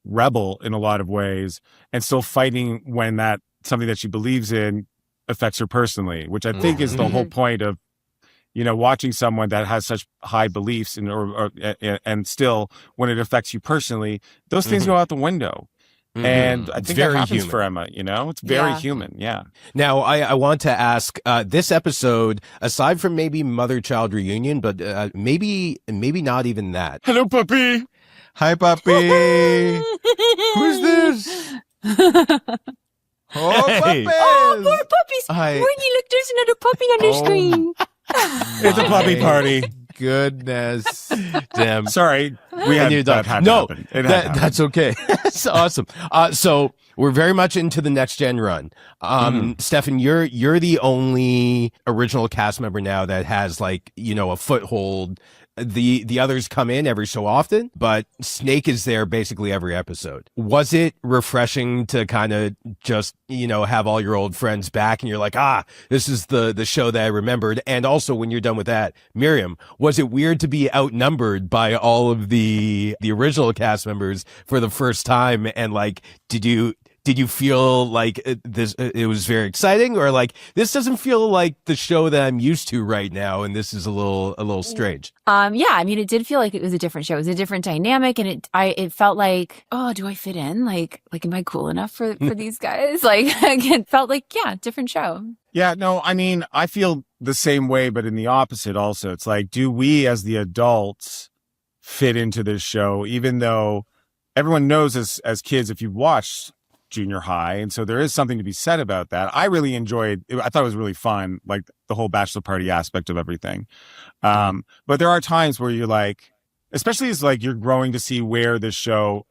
rebel in a lot of ways, and still fighting when that something that she believes in affects her personally, which I think is the whole point of, watching someone that has such high beliefs and still when it affects you personally, those things go out the window. And I think that happens human for Emma, it's very human. Yeah. Now, I want to ask, this episode, aside from maybe mother-child reunion, but maybe not even that. Hello, puppy. Hi, puppy. Who's this? Oh, puppies! Oh, more puppies! Morning, look, there's another puppy on the screen. It's a puppy party. Goodness. Damn. Sorry. We had that had to happen. That's okay. That's awesome. So we're very much into the next gen run. Stefan, you're the only original cast member now that has like, a foothold. The others come in every so often, but Snake is there basically every episode. Was it refreshing to kind of just, have all your old friends back and you're like, this is the show that I remembered? And also when you're done with that, Miriam, was it weird to be outnumbered by all of the original cast members for the first time? And like, did you feel like it was very exciting, or like this doesn't feel like the show that I'm used to right now, and this is a little strange? Yeah, I mean, it did feel like it was a different show. It was a different dynamic, and it felt like, oh, do I fit in? Like am I cool enough for these guys? Like it felt like, different show. Yeah, no, I mean, I feel the same way, but in the opposite also. It's like, do we as the adults fit into this show, even though everyone knows as kids, if you've watched junior high, and so there is something to be said about that. I really enjoyed it. I thought it was really fun, like the whole bachelor party aspect of everything. But there are times where you're like, especially as like you're growing to see where this show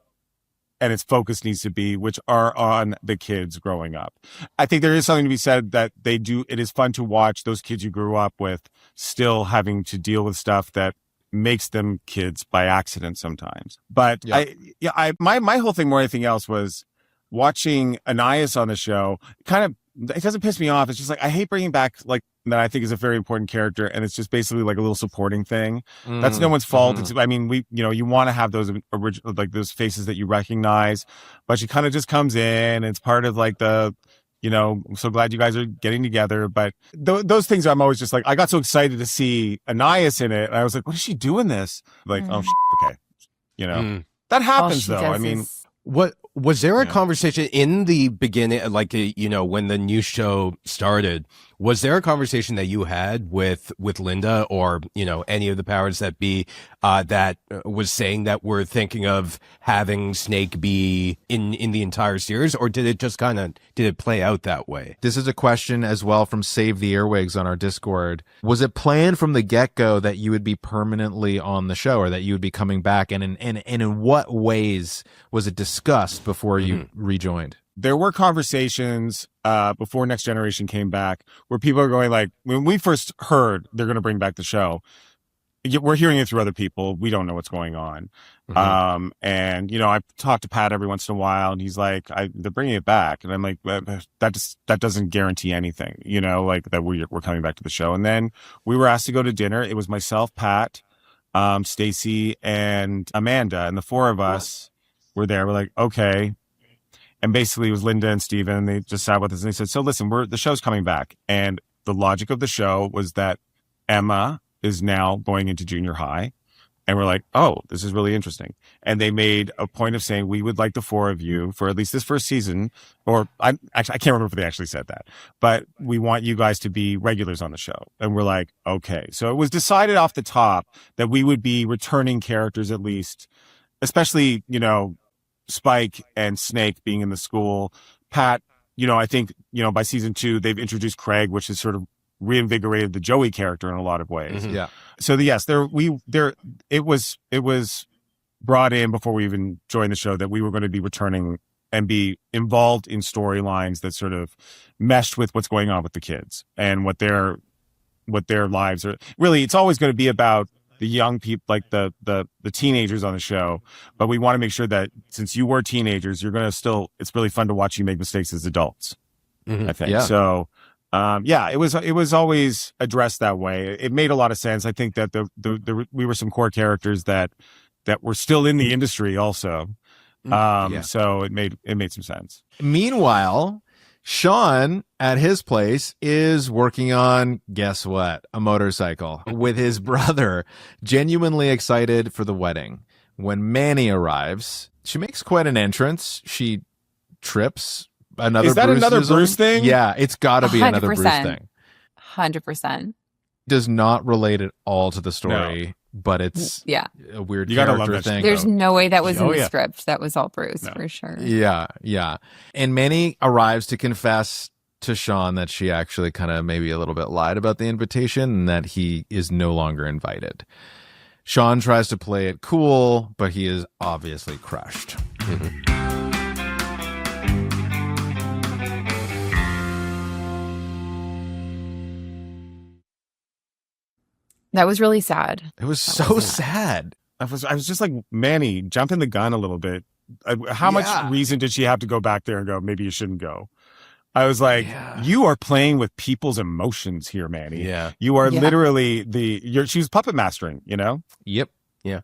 and its focus needs to be, which are on the kids growing up. I think there is something to be said that it is fun to watch those kids you grew up with still having to deal with stuff that makes them kids by accident sometimes. But my whole thing more than anything else was watching Anais on the show. It doesn't piss me off. It's just like, I hate bringing back like that I think is a very important character, and it's just basically like a little supporting thing. That's no one's fault. It's, I mean, you want to have those original, like those faces that you recognize, but she kind of just comes in. And it's part of like the, I'm so glad you guys are getting together. But those things, I'm always just like, I got so excited to see Anais in it, and I was like, what is she doing this? Like, okay. you know. That happens though. I mean, what was there a conversation in the beginning, like, you know, when the new show started, was there a conversation that you had with Linda or, you know, any of the powers that be, that was saying that we're thinking of having Snake be in the entire series, or did it just did it play out that way? This is a question as well from Save the Earwigs on our Discord. Was it planned from the get-go that you would be permanently on the show, or that you would be coming back? And in what ways was it discussed before you rejoined? There were conversations before Next Generation came back where people are going like, when we first heard they're going to bring back the show, we're hearing it through other people. We don't know what's going on. And, you know, I've talked to Pat every once in a while, and he's like, they're bringing it back. And I'm like, that doesn't guarantee anything, you know, like that we're coming back to the show. And then we were asked to go to dinner. It was myself, Pat, Stacy, and Amanda. And the four of us were there. We're like, okay. And basically it was Linda and Steven, and they just sat with us and they said, so listen, the show's coming back. And the logic of the show was that Emma is now going into junior high. And we're like, oh, this is really interesting. And they made a point of saying, we would like the four of you for at least this first season, or I can't remember if they actually said that, but we want you guys to be regulars on the show. And we're like, okay. So it was decided off the top that we would be returning characters at least, especially, you know, Spike and Snake being in the school. Pat, you know, I think, you know, by season 2, they've introduced Craig, which has sort of reinvigorated the Joey character in a lot of ways. Yeah. So yes, it was brought in before we even joined the show that we were going to be returning and be involved in storylines that sort of meshed with what's going on with the kids and what their lives are. Really, it's always going to be about the young people, like the teenagers on the show. But we want to make sure that since you were teenagers, you're going to it's really fun to watch you make mistakes as adults. I think. Yeah. So, it was always addressed that way. It made a lot of sense. I think that we were some core characters that were still in the industry also. So it made some sense. Meanwhile, Sean at his place is working on, guess what? A motorcycle with his brother, genuinely excited for the wedding. When Manny arrives, she makes quite an entrance. She trips. Is that another Bruce thing? Yeah, it's got to be 100%. Another Bruce thing. 100%. Does not relate at all to the story, but it's a weird character thing. There's no way that was in the script. That was all Bruce for sure. Yeah. And Manny arrives to confess to Sean that she actually kind of maybe a little bit lied about the invitation and that he is no longer invited. Sean tries to play it cool, but he is obviously crushed. That was really sad. It was so sad. I was just like, Manny, jumping the gun a little bit. How much reason did she have to go back there and go, maybe you shouldn't go? I was like, you are playing with people's emotions here, Manny. Yeah. You are literally she was puppet mastering, you know? Yep. Yeah.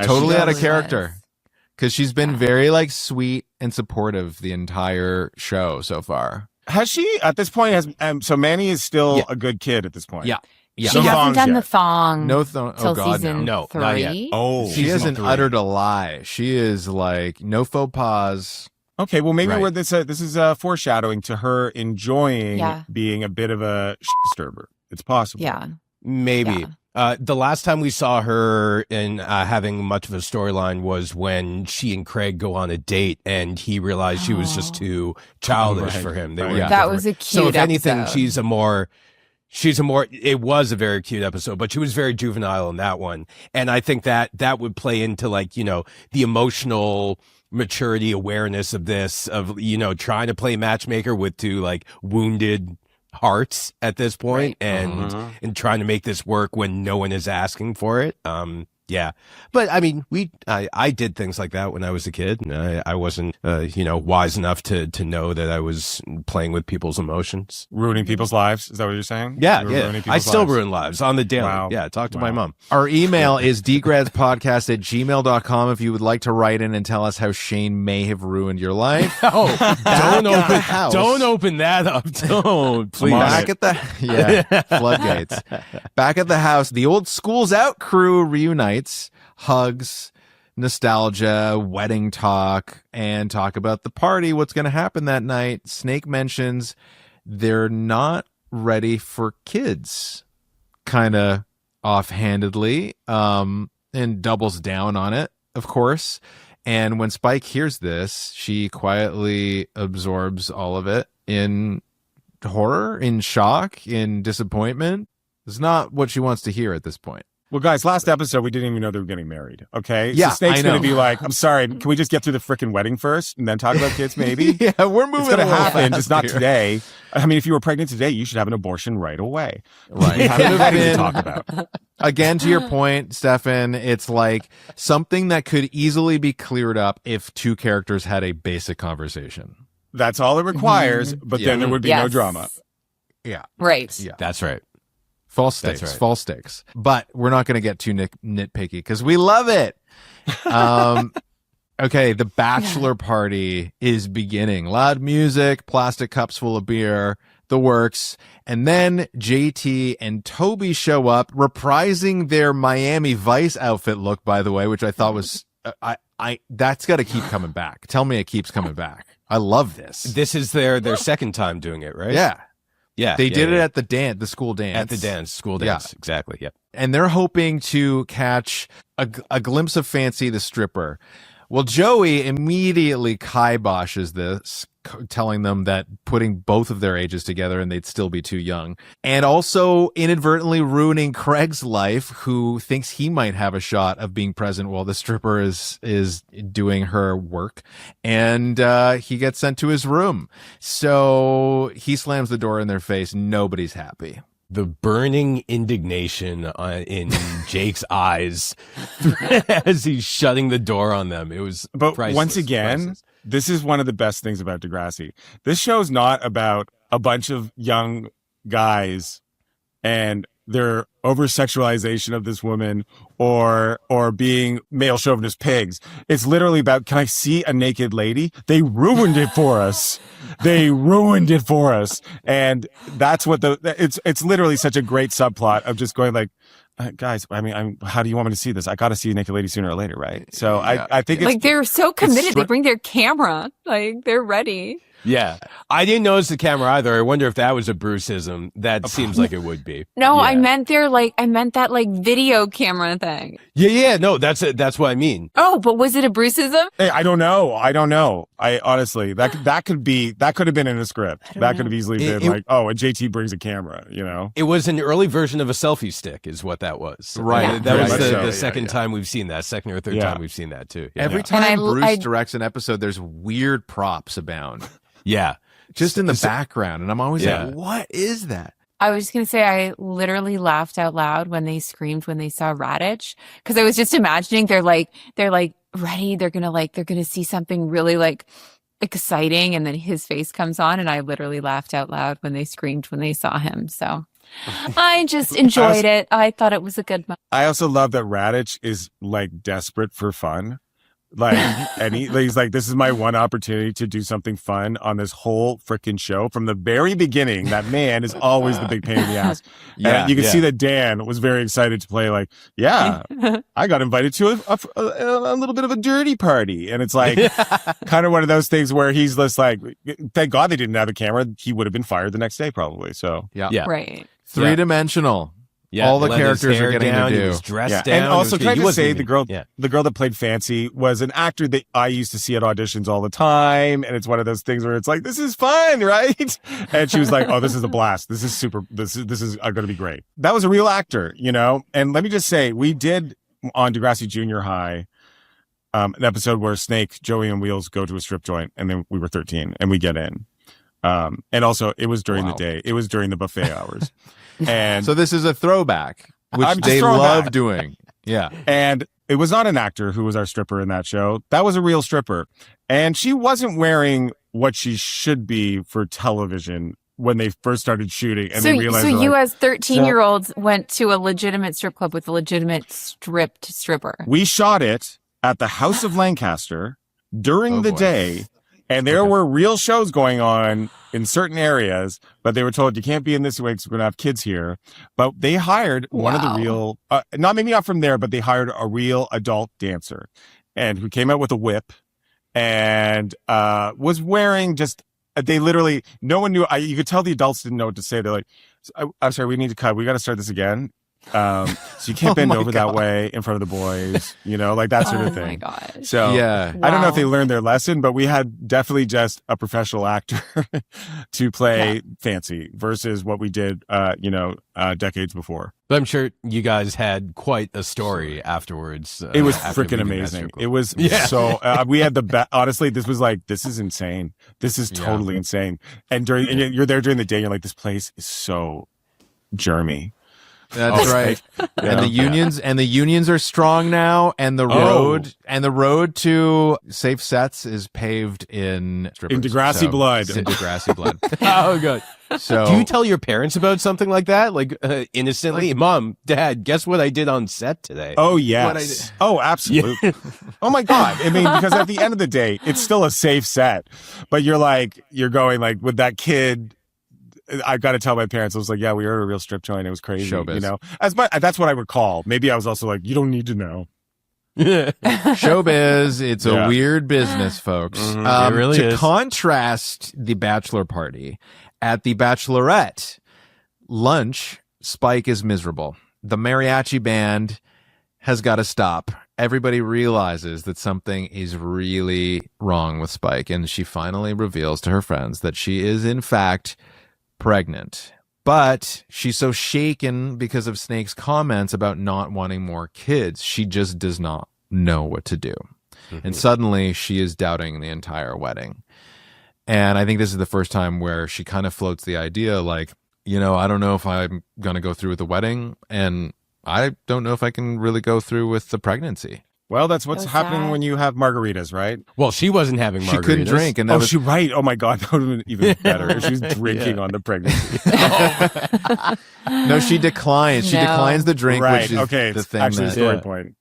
Totally out of character. Because she's been very like sweet and supportive the entire show so far. Has she at this point? So Manny is still a good kid at this point. Yeah. Yeah. She hasn't done the thong. No thong. Till season 3. Not yet. Oh, she hasn't uttered a lie. She is like no faux pas. Okay, well maybe this is foreshadowing to her enjoying being a bit of a disturber. It's possible. Yeah, maybe. Yeah. The last time we saw her in having much of a storyline was when she and Craig go on a date, and he realized she was just too childish for him. That was a cute. So if anything, episode. it was a very cute episode, but she was very juvenile in that one. And I think that would play into like, you know, the emotional maturity awareness of this, of, you know, trying to play matchmaker with two like wounded hearts at this point, and trying to make this work when no one is asking for it. Yeah. But I mean, I did things like that when I was a kid, and I wasn't, wise enough to know that I was playing with people's emotions. Ruining people's lives. Is that what you're saying? Yeah. I still ruin lives on the daily. Wow. Yeah. Talk to my mom. Our email is dgradspodcast@gmail.com if you would like to write in and tell us how Shane may have ruined your life. Don't open that up. Don't, please. Back at the, floodgates. Back at the house, the old School's Out crew reunites. Hugs, nostalgia, wedding talk, and talk about the party, what's going to happen that night. Snake mentions they're not ready for kids, kind of offhandedly, and doubles down on it, of course. And when Spike hears this, she quietly absorbs all of it in horror, in shock, in disappointment. It's not what she wants to hear at this point. Well, guys, last episode, we didn't even know they were getting married, okay? Yeah, so Snake's I know. going to be like, I'm sorry, can we just get through the freaking wedding first and then talk about kids, maybe? Yeah, we're moving It's going to happen, fast just not here. today. I mean, if you were pregnant today, you should have an abortion right away. Right. We have a wedding to talk about. Again, to your point, Stefan, it's like something that could easily be cleared up if two characters had a basic conversation. That's all it requires, but then there would be no drama. Yeah. Right. Yeah. That's right. False stakes. That's right. False stakes. But we're not going to get too nitpicky because we love it. Okay, the bachelor party is beginning. Loud music, plastic cups full of beer, the works. And then JT and Toby show up, reprising their Miami Vice outfit look, by the way, which I thought was, that's got to keep coming back. Tell me it keeps coming back. I love this. This is their second time doing it, right? Yeah. Yeah. They did it at the school dance. At the school dance. Exactly. Yep. And they're hoping to catch a glimpse of Fancy the stripper. Well, Joey immediately kiboshes this, telling them that putting both of their ages together and they'd still be too young. And also inadvertently ruining Craig's life, who thinks he might have a shot of being present while the stripper is doing her work. And he gets sent to his room. So he slams the door in their face. Nobody's happy. The burning indignation in Jake's eyes as he's shutting the door on them. It was But priceless, once again, priceless. this is one of the best things about Degrassi. This show's not about a bunch of young guys and their over-sexualization of this woman or being male chauvinist pigs. It's literally about, can I see a naked lady? They ruined it for us. They ruined it for us. And that's what it's literally such a great subplot of just going like, guys, I mean, how do you want me to see this? I got to see a naked lady sooner or later, right? So Yeah. I think it's Like, they're so committed. They bring their camera. Like, they're ready. Yeah. I didn't notice the camera either. I wonder if that was a Bruceism. That seems like it would be. No, Yeah. I meant that like video camera thing. Yeah. No, that's what I mean. Oh, but was it a Bruceism? Hey, I don't know. I honestly, that could have been in a script. That could have easily been like, oh, and JT brings a camera, you know? It was an early version of a selfie stick is what that was. Right. Yeah. That was Very much so. the second time we've seen that. Second or third time we've seen that too. Yeah. Every time And Bruce directs an episode, there's weird props abound. Yeah. Just in the background. And I'm always like, what is that? I was just going to say, I literally laughed out loud when they screamed when they saw Raditch. Cause I was just imagining they're like ready. They're going to see something really like exciting. And then his face comes on. And I literally laughed out loud when they screamed when they saw him. So I just enjoyed it. I thought it was a good moment. I also love that Raditch is like desperate for fun. Like, and he's like, this is my one opportunity to do something fun on this whole freaking show. From the very beginning, that man is always the big pain in the ass. Yeah, And you can see that Dan was very excited to play like, yeah, I got invited to a little bit of a dirty party. And it's like kind of one of those things where he's just like, thank God they didn't have a camera. He would have been fired the next day probably. So Yeah. Right. Three-dimensional. Yeah, All the let his characters hair are getting down, to he do. was dressed yeah. down. And also, can I He just wasn't say even- the girl that played Fancy was an actor that I used to see at auditions all the time, and it's one of those things where it's like, this is fun, right? And she was like, oh, this is a blast. This is super. This is going to be great. That was a real actor, you know. And let me just say, we did on Degrassi Junior High an episode where Snake, Joey, and Wheels go to a strip joint, and then we were 13, and we get in. And also, it was during the day. It was during the buffet hours. And So this is a throwback, which I'm just they throwing love back. doing. Yeah. And it was not an actor who was our stripper in that show. That was a real stripper. And she wasn't wearing what she should be for television when they first started shooting. And So they realized, you like, as 13-year-olds went to a legitimate strip club with a legitimate stripped stripper. we shot it at the House of Lancaster during the boy. day. And there were real shows going on in certain areas, but they were told you can't be in this way because we're going to have kids here. But they hired one of the Wow. real, maybe not from there, but they hired a real adult dancer. and who came out with a whip and was wearing just, they literally, no one knew. You could tell the adults didn't know what to say. They're like, I'm sorry, we need to cut. We got to start this again. So you can't bend over that way in front of the boys, like that sort of thing. Oh my gosh. So yeah. I don't know if they learned their lesson, but we had definitely just a professional actor to play fancy versus what we did, decades before. But I'm sure you guys had quite a story afterwards. It was freaking amazing. It was so, we had honestly, this is insane. This is totally insane. And you're there during the day, you're like, this place is so germy. That's right. And the unions are strong now, and the road to safe sets is paved in strippers. In Degrassi blood. In Degrassi blood. Oh, good. So, do you tell your parents about something like that? Like, innocently? Mom, Dad, guess what I did on set today? Oh, yes. Oh, absolutely. Yeah. Oh, my God. I mean, because at the end of the day, it's still a safe set. But you're going like, with that kid, I got to tell my parents, I was like, yeah, we were at a real strip joint. It was crazy. Showbiz. That's what I recall. Maybe I was also like, you don't need to know. Showbiz, it's a weird business, folks. Mm-hmm. It really is. To contrast the bachelor party, at the bachelorette lunch, Spike is miserable. The mariachi band has got to stop. Everybody realizes that something is really wrong with Spike, and she finally reveals to her friends that she is, in fact, pregnant. But she's so shaken because of Snake's comments about not wanting more kids. She just does not know what to do. Mm-hmm. And suddenly she is doubting the entire wedding. And I think this is the first time where she kind of floats the idea like, I don't know if I'm going to go through with the wedding, and I don't know if I can really go through with the pregnancy. Well, that's what's happening when you have margaritas, right? Well, she wasn't having margaritas. She couldn't drink. And she's right. Oh, my God. That would have been even better if she was drinking on the pregnancy. No, she declines. She declines the drink, which is the thing. Actually, the story point.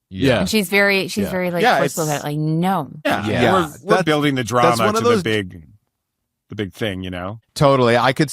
Yeah. And she's very forceful about it. Like, no. Yeah. We're building the drama to the big thing, Totally. I could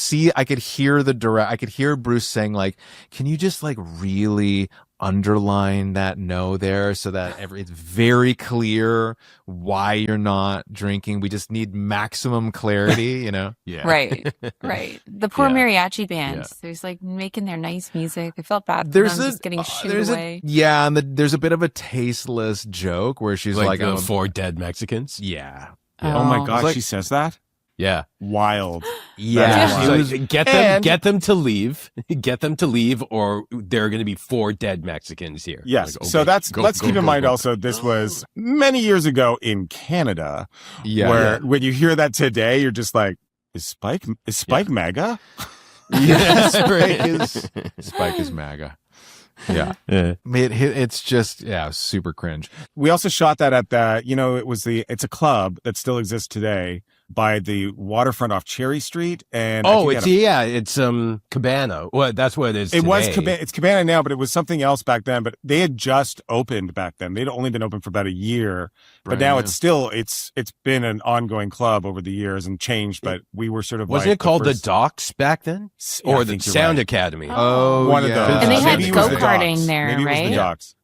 hear Bruce saying, like, can you just like really underline that no there so that it's very clear why you're not drinking. We just need maximum clarity, Yeah. Right. The poor mariachi band. There's like making their nice music. I felt bad for them just getting shooed away. And there's a bit of a tasteless joke where she's like the 4 dead Mexicans. Yeah. Oh my God, she says that? Yeah. Wild. Yeah. Get them to leave. Get them to leave, or there are going to be 4 dead Mexicans here. Yes. Like, okay, let's keep in mind also, this was many years ago in Canada. Yeah. Where when you hear that today, you're just like, is Spike MAGA? Yes, Spike is MAGA. Yeah. It's just, super cringe. We also shot that at it's a club that still exists today by the waterfront off Cherry Street. And it's Cabana. Well, that's what it is today. It's Cabana now, but it was something else back then. But they had just opened back then. They'd only been open for about a year. But now it's been an ongoing club over the years and changed. But we were sort of wasn't it called the Docks back then, or the Sound Academy? Oh, one of those. And they had go-karting there, maybe right? It was the Docks.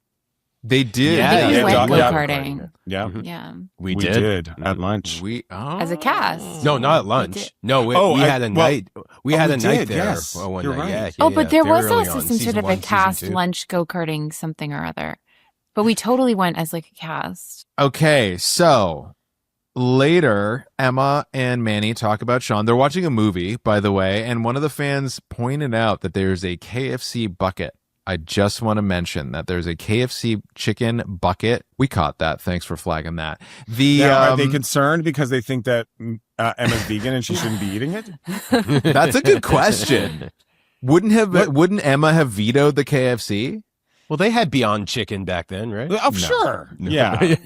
They did. We went go-karting. Yeah. We did at lunch. As a cast. No, not at lunch. No, we had a night. We had a night there. Yes. One You're night. Right. But there was also some sort of a cast lunch go-karting something or other. But we totally went as like a cast. Okay, so later, Emma and Manny talk about Sean. They're watching a movie, by the way, and one of the fans pointed out that there's a KFC bucket. I just want to mention that there's a KFC chicken bucket. We caught that. Thanks for flagging that. Are they concerned because they think that Emma's vegan and she shouldn't be eating it? That's a good question. Wouldn't Emma have vetoed the KFC? Well, they had Beyond Chicken back then, right? Oh, no. Sure. No. Yeah.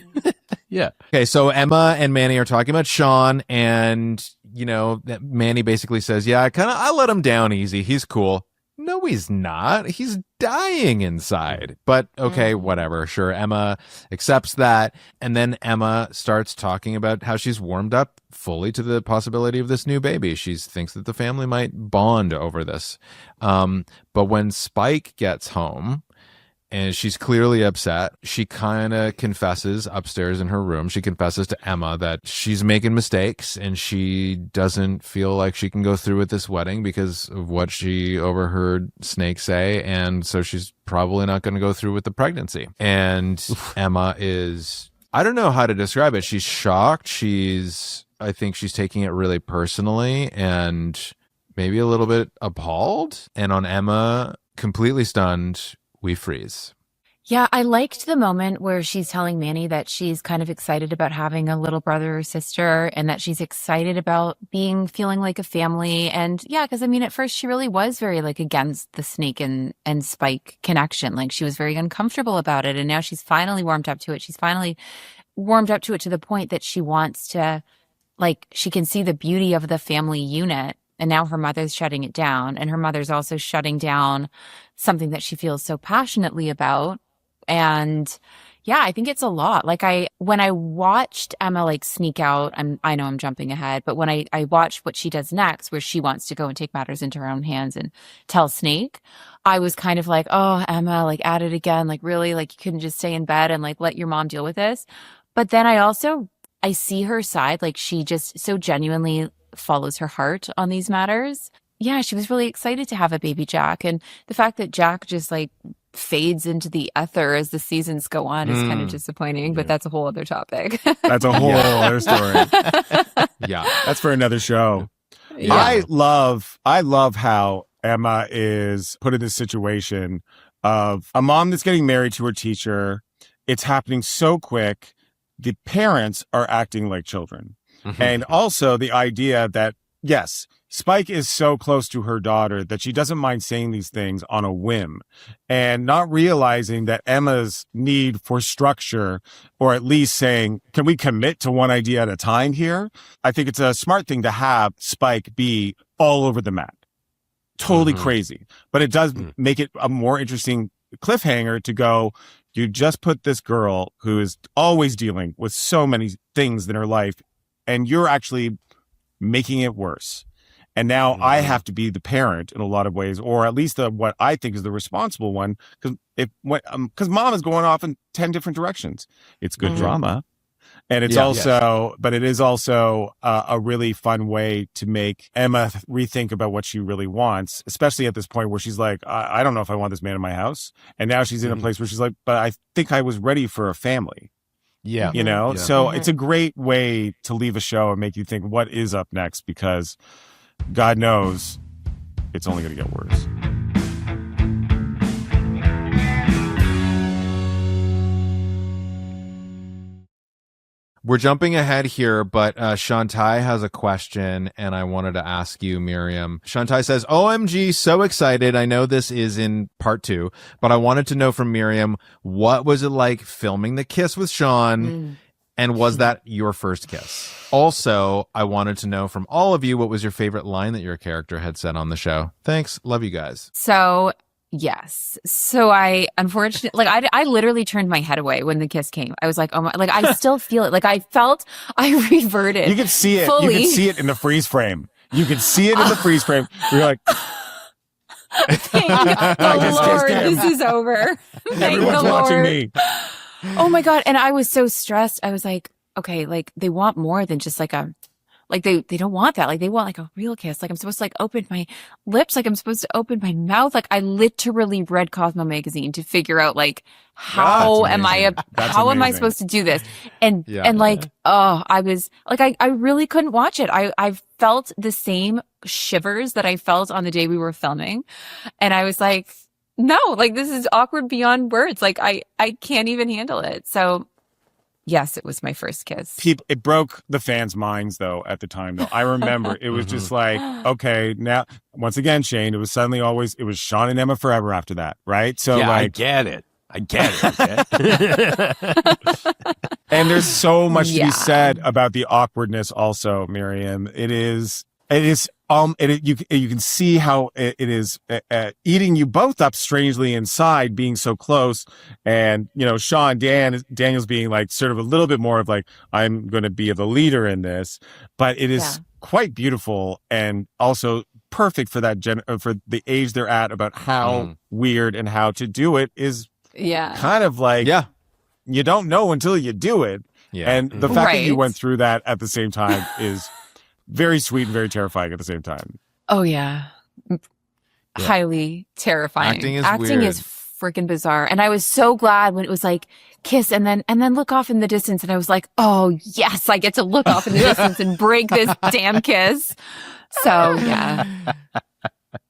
Yeah. Okay, so Emma and Manny are talking about Sean, and Manny basically says, I let him down easy. He's cool. No, he's not. He's dying inside. But okay, whatever. Sure, Emma accepts that. And then Emma starts talking about how she's warmed up fully to the possibility of this new baby. She thinks that the family might bond over this. But when Spike gets home, and she's clearly upset. She kind of confesses upstairs in her room. She confesses to Emma that she's making mistakes and she doesn't feel like she can go through with this wedding because of what she overheard Snake say. And so she's probably not going to go through with the pregnancy. And Emma is, I don't know how to describe it. She's shocked. I think she's taking it really personally and maybe a little bit appalled. And on Emma, completely stunned, we freeze. Yeah, I liked the moment where she's telling Manny that she's kind of excited about having a little brother or sister and that she's excited about feeling like a family. And yeah, because I mean, at first she really was very like against the Snake and Spike connection. Like she was very uncomfortable about it. And now she's finally warmed up to it. She's finally warmed up to it to the point that she wants to, like, she can see the beauty of the family unit. And now her mother's shutting it down. And her mother's also shutting down something that she feels so passionately about. And yeah, I think it's a lot. Like when I watched Emma like sneak out, I know I'm jumping ahead, but when I watched what she does next, where she wants to go and take matters into her own hands and tell Snake, I was kind of like, oh, Emma, like at it again. Like really, like you couldn't just stay in bed and like let your mom deal with this. But then I see her side, like she just so genuinely follows her heart on these matters. Yeah, she was really excited to have a baby Jack. And the fact that Jack just like fades into the ether as the seasons go on is kind of disappointing, but that's a whole other topic. That's a whole other story. Yeah. That's for another show. Yeah. I love how Emma is put in this situation of a mom that's getting married to her teacher. It's happening so quick. The parents are acting like children. And also the idea that, yes, Spike is so close to her daughter that she doesn't mind saying these things on a whim and not realizing that Emma's need for structure, or at least saying, can we commit to one idea at a time here? I think it's a smart thing to have Spike be all over the map. Totally crazy. But it does make it a more interesting cliffhanger to go, you just put this girl who is always dealing with so many things in her life, and you're actually making it worse. And now I have to be the parent in a lot of ways, or at least what I think is the responsible one, because mom is going off in 10 different directions. It's good drama. And it's but it is also a really fun way to make Emma rethink about what she really wants, especially at this point where she's like, I don't know if I want this man in my house. And now she's in a place where she's like, but I think I was ready for a family. Yeah. You know, so it's a great way to leave a show and make you think what is up next, because God knows it's only going to get worse. We're jumping ahead here, but Shantai has a question, and I wanted to ask you, Miriam. Shantai says, OMG, so excited. I know this is in part 2, but I wanted to know from Miriam, what was it like filming the kiss with Sean, and was that your first kiss? Also, I wanted to know from all of you, what was your favorite line that your character had said on the show? Thanks. Love you guys. So yes. So I unfortunately, like I literally turned my head away when the kiss came. I was like, oh my, like I still feel it. Like I reverted. You could see it. Fully. You could see it in the freeze frame. You could see it in the freeze frame. You're like, thank the Lord, this is over. Thank everyone's the watching Lord. me. Oh my God. And I was so stressed. I was like, okay, like they want more than just like they don't want that. Like they want like a real kiss. Like I'm supposed to like open my lips. Like I'm supposed to open my mouth. Like I literally read Cosmo magazine to figure out like how am I supposed to do this? And like, oh, I was like, I really couldn't watch it. I felt the same shivers that I felt on the day we were filming. And I was like, no, like this is awkward beyond words. Like I can't even handle it. So yes, it was my first kiss. It broke the fans' minds, though, at the time, though. I remember it was just like, okay, now, once again, Shane, it was Sean and Emma forever after that, right? So, yeah, like, I get it. And there's so much to be said about the awkwardness also, Miriam. You can see how it is eating you both up strangely inside, being so close. And, you know, Daniel's being like sort of a little bit more of like, I'm going to be the leader in this, but it is quite beautiful and also perfect for that for the age they're at, about how weird and how to do it is kind of like, you don't know until you do it. Yeah. And the fact that you went through that at the same time is very sweet and very terrifying at the same time. Oh, yeah. Highly terrifying. Acting is freaking bizarre. And I was so glad when it was like kiss and then look off in the distance. And I was like, oh, yes, I get to look off in the distance and break this damn kiss. So, yeah.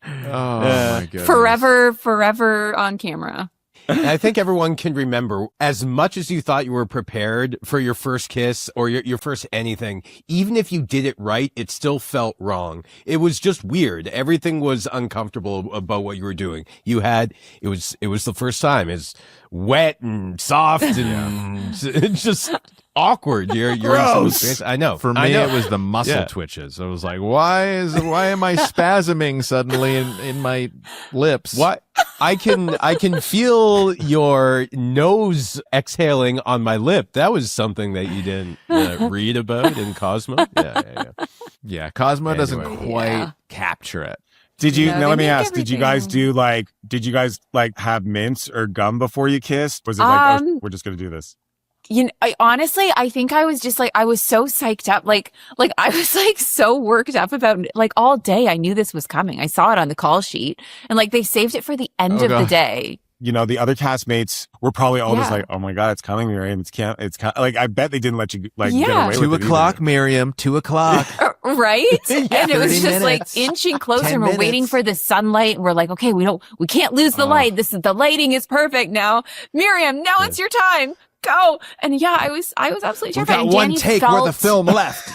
Oh, my goodness. Forever on camera. And I think everyone can remember, as much as you thought you were prepared for your first kiss or your first anything, even if you did it right, it still felt wrong. It was just weird. Everything was uncomfortable about what you were doing. It was the first time. It's wet and soft and it's just awkward. You're gross. I know. For me, it was the muscle twitches. I was like, why am I spasming suddenly in my lips? What? I can feel your nose exhaling on my lip. That was something that you didn't read about in Cosmo. Yeah, Cosmo doesn't quite capture it. Did you? Now let me ask. Did you guys have mints or gum before you kissed? Was it like we're just gonna do this? Honestly, I think I was just like, I was so psyched up. Like I was like so worked up about like all day. I knew this was coming. I saw it on the call sheet and like they saved it for the end of the day. You know, the other castmates were probably all just like, "Oh my God, it's coming, Miriam! It's like I bet they didn't let you like get away with it. 2 o'clock, Miriam. 2 o'clock, right? And it was just like inching closer. And we're waiting for the sunlight. And we're like, okay, we can't lose the light. The lighting is perfect now. Miriam, now it's your time. Go. And I was absolutely terrified. We got one take worth of film left.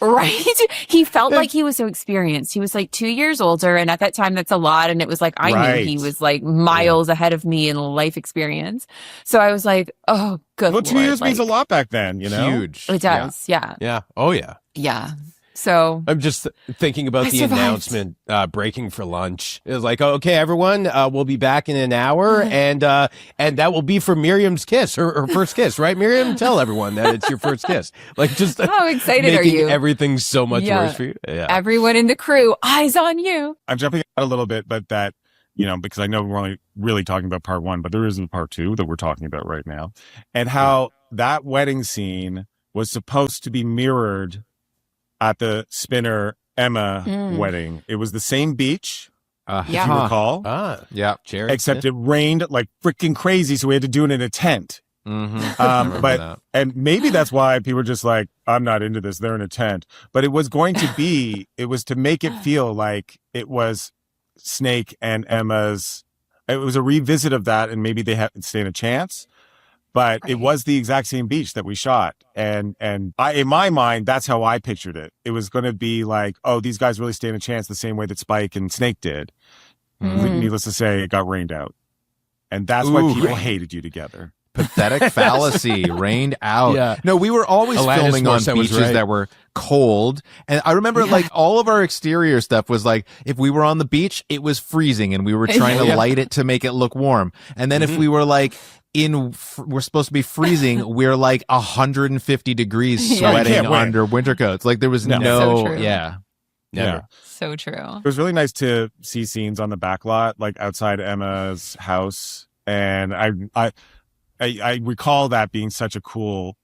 Right? He felt like he was so experienced. He was like 2 years older. And at that time, that's a lot. And it was like, I knew he was like miles ahead of me in life experience. So I was like, oh, good Lord. 2 years means a lot back then, you know? Huge. It does. Yeah. Yeah. Oh, yeah. Yeah. So I'm just thinking about the announcement breaking for lunch. It was like, okay, everyone, we'll be back in an hour, and that will be for Miriam's kiss, her first kiss, right? Miriam, tell everyone that it's your first kiss. Like, just how excited are you? Making everything so much worse for you. Yeah. Everyone in the crew, eyes on you. I'm jumping out a little bit, but that because I know we're only really talking about part 1, but there is a part 2 that we're talking about right now, and how that wedding scene was supposed to be mirrored at the Spinner Emma wedding. It was the same beach, if you recall. Jerry. Except it rained like freaking crazy, so we had to do it in a tent. Mm-hmm. And maybe that's why people were just like, I'm not into this. They're in a tent. But it was going to be, it was to make it feel like it was Snake and Emma's. It was a revisit of that, and maybe they had stand a chance. But it was the exact same beach that we shot. And I, in my mind, that's how I pictured it. It was going to be like, oh, these guys really stand a chance the same way that Spike and Snake did. Needless to say, it got rained out. And that's why people hated you together. Pathetic fallacy. Rained out. Yeah. No, we were always filming on beaches that were cold. And I remember like all of our exterior stuff was like, if we were on the beach, it was freezing and we were trying to light it to make it look warm. And then if we were like, we're supposed to be freezing, we're like 150 degrees sweating under winter coats. Like there was so So true. It was really nice to see scenes on the back lot, like outside Emma's house. And I recall that being such a cool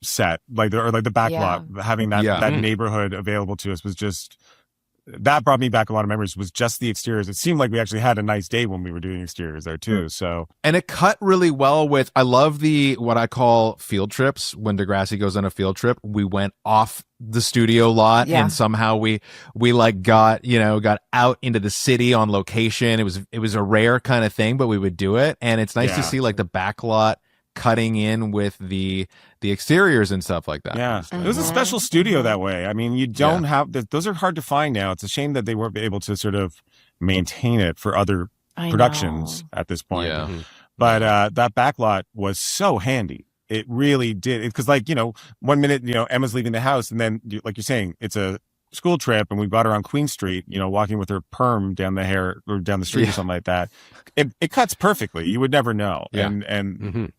set, like the back lot, having that neighborhood available to us was just, that brought me back a lot of memories. Was just the exteriors. It seemed like we actually had a nice day when we were doing exteriors there too. So, and it cut really well with, I love what I call field trips. When Degrassi goes on a field trip, we went off the studio lot and somehow we like got out into the city on location. It was a rare kind of thing, but we would do it. And it's nice to see like the back lot cutting in with the exteriors and stuff like that. Yeah. It was a special studio that way. I mean, you don't have those are hard to find now. It's a shame that they weren't able to sort of maintain it for other productions at this point. Yeah. But that back lot was so handy. It really did. Because 1 minute, Emma's leaving the house, and then like you're saying, it's a school trip and we got her on Queen Street, walking with her perm down the street or something like that. It cuts perfectly. You would never know. Yeah. And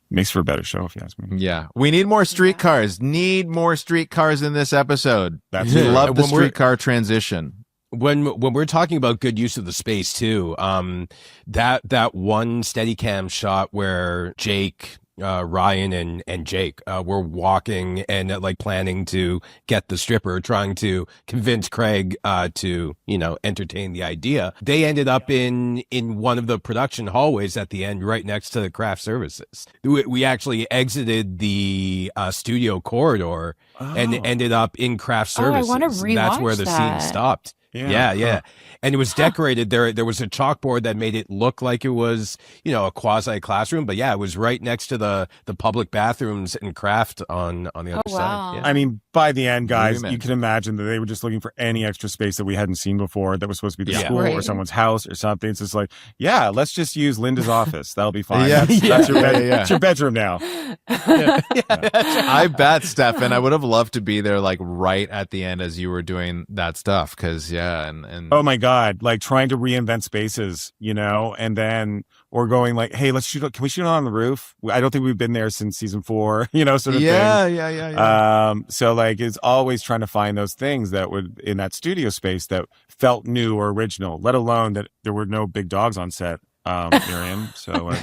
makes for a better show, if you ask me. Yeah. We need more streetcars. Need more streetcars in this episode. We love the streetcar transition. when we're talking about good use of the space too, that one Steadicam shot where Jake, Ryan and Jake were walking and like planning to get the stripper, trying to convince Craig to entertain the idea. They ended up in one of the production hallways at the end, right next to the craft services. We actually exited the studio corridor and ended up in craft services. I want to rewatch That's where the scene stopped. Yeah. And it was decorated. There was a chalkboard that made it look like it was, a quasi classroom. But yeah, it was right next to the public bathrooms and craft on the other side. Yeah. I mean, by the end, guys, you can imagine that they were just looking for any extra space that we hadn't seen before that was supposed to be the school or someone's house or something. It's just like, let's just use Linda's office. That'll be fine. That's your bedroom now. I bet, Stefan, I would have loved to be there like right at the end as you were doing that stuff. Cause and oh my God, like trying to reinvent spaces, and then or going like, hey, can we shoot on the roof? I don't think we've been there since season 4, sort of thing. Yeah. So like it's always trying to find those things that would in that studio space that felt new or original, let alone that there were no big dogs on set. Miriam, so